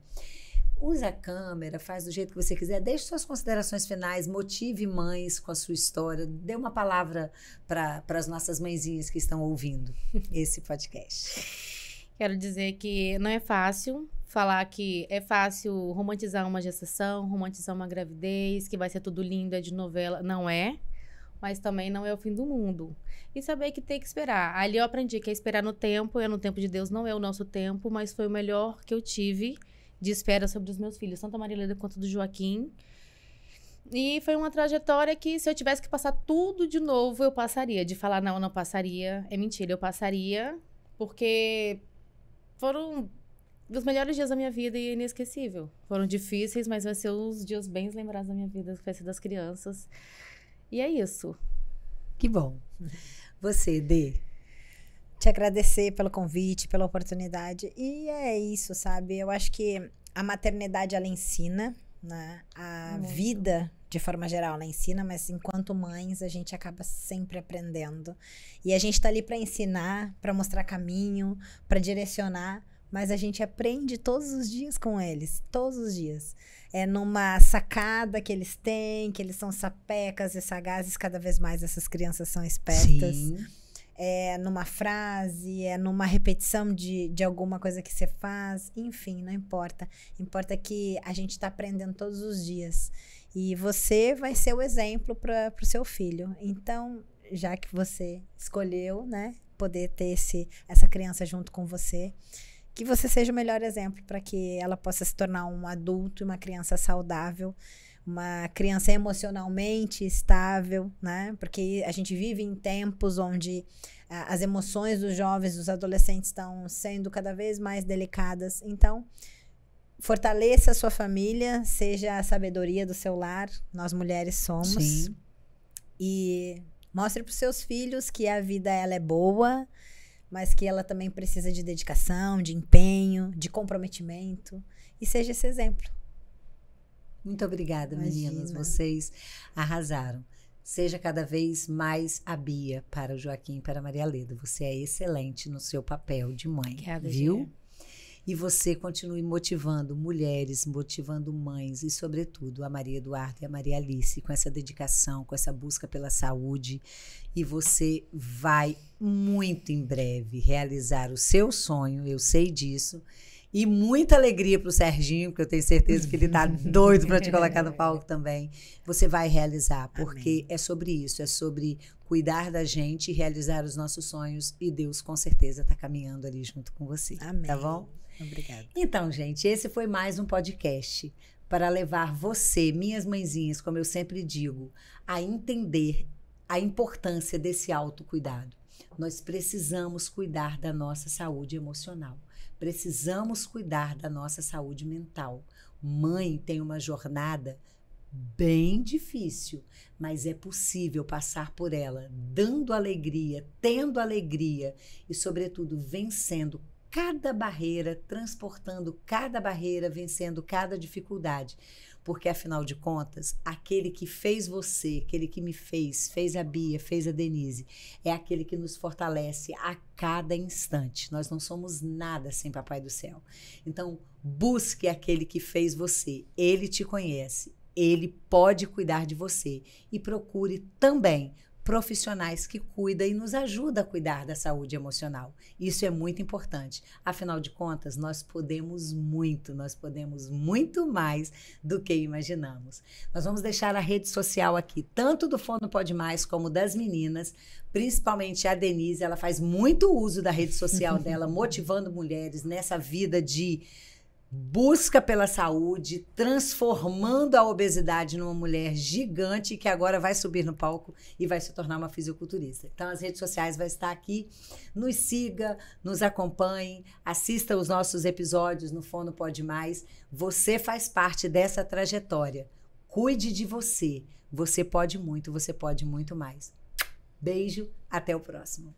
Usa a câmera, faz do jeito que você quiser, deixe suas considerações finais, motive mães com a sua história, dê uma palavra para as nossas mãezinhas que estão ouvindo esse podcast. Quero dizer que não é fácil falar que é fácil romantizar uma gestação, romantizar uma gravidez, que vai ser tudo lindo, é de novela. Não é, mas também não é o fim do mundo. E saber que tem que esperar. Ali eu aprendi que é esperar no tempo, no tempo de Deus, não é o nosso tempo, mas foi o melhor que eu tive de espera sobre os meus filhos, tanto a Maria Leda quanto do Joaquim. E foi uma trajetória que, se eu tivesse que passar tudo de novo, eu passaria. De falar, não, eu não passaria, é mentira, eu passaria, porque foram os melhores dias da minha vida e é inesquecível. Foram difíceis, mas vai ser os dias bem lembrados da minha vida, que vai ser das crianças. E é isso. Que bom. Você, Dê. Te agradecer pelo convite, pela oportunidade. E é isso, sabe? Eu acho que a maternidade, ela ensina, né? A Muito. vida, de forma geral, ela ensina, mas enquanto mães, a gente acaba sempre aprendendo. E a gente tá ali para ensinar, para mostrar caminho, para direcionar, mas a gente aprende todos os dias com eles, todos os dias. É numa sacada que eles têm, que eles são sapecas e sagazes, cada vez mais essas crianças são espertas. Sim. É numa frase, é numa repetição de alguma coisa que você faz, enfim, não importa. Importa que a gente está aprendendo todos os dias. E você vai ser o exemplo para o seu filho. Então, já que você escolheu, né, poder ter essa criança junto com você, que você seja o melhor exemplo para que ela possa se tornar um adulto e uma criança saudável, uma criança emocionalmente estável, né? Porque a gente vive em tempos onde as emoções dos jovens, dos adolescentes estão sendo cada vez mais delicadas. Então, fortaleça a sua família, seja a sabedoria do seu lar, nós mulheres somos. Sim. E mostre para os seus filhos que a vida ela é boa, mas que ela também precisa de dedicação, de empenho, de comprometimento. E seja esse exemplo. Muito obrigada, meninas. Imagina. Vocês arrasaram. Seja cada vez mais a Bia para o Joaquim e para a Maria Leda. Você é excelente no seu papel de mãe, Obrigada, viu? Gia. E você continue motivando mulheres, motivando mães e, sobretudo, a Maria Eduarda e a Maria Alice com essa dedicação, com essa busca pela saúde. E você vai, muito em breve, realizar o seu sonho, eu sei disso. E muita alegria para o Serginho, porque eu tenho certeza que ele está doido para te colocar no palco também. Você vai realizar, porque é sobre isso, é sobre cuidar da gente e realizar os nossos sonhos. E Deus, com certeza, está caminhando ali junto com você. Amém. Tá bom? Obrigada. Então, gente, esse foi mais um podcast para levar você, minhas mãezinhas, como eu sempre digo, a entender a importância desse autocuidado. Nós precisamos cuidar da nossa saúde emocional. Precisamos cuidar da nossa saúde mental. Mãe tem uma jornada bem difícil, mas é possível passar por ela, dando alegria, tendo alegria e, sobretudo, vencendo cada barreira, transportando cada barreira, vencendo cada dificuldade. Porque, afinal de contas, aquele que fez você, aquele que me fez a Bia, fez a Denise, é aquele que nos fortalece a cada instante. Nós não somos nada sem Papai do Céu. Então, busque aquele que fez você. Ele te conhece, ele pode cuidar de você. E procure também profissionais que cuidam e nos ajudam a cuidar da saúde emocional. Isso é muito importante. Afinal de contas, nós podemos muito mais do que imaginamos. Nós vamos deixar a rede social aqui, tanto do Fono Pode Mais como das meninas, principalmente a Denise, ela faz muito uso da rede social dela, motivando mulheres nessa vida de busca pela saúde, transformando a obesidade numa mulher gigante que agora vai subir no palco e vai se tornar uma fisiculturista. Então, as redes sociais vão estar aqui. Nos siga, nos acompanhe, assista os nossos episódios no Fono Pode Mais. Você faz parte dessa trajetória. Cuide de você. Você pode muito mais. Beijo, até o próximo.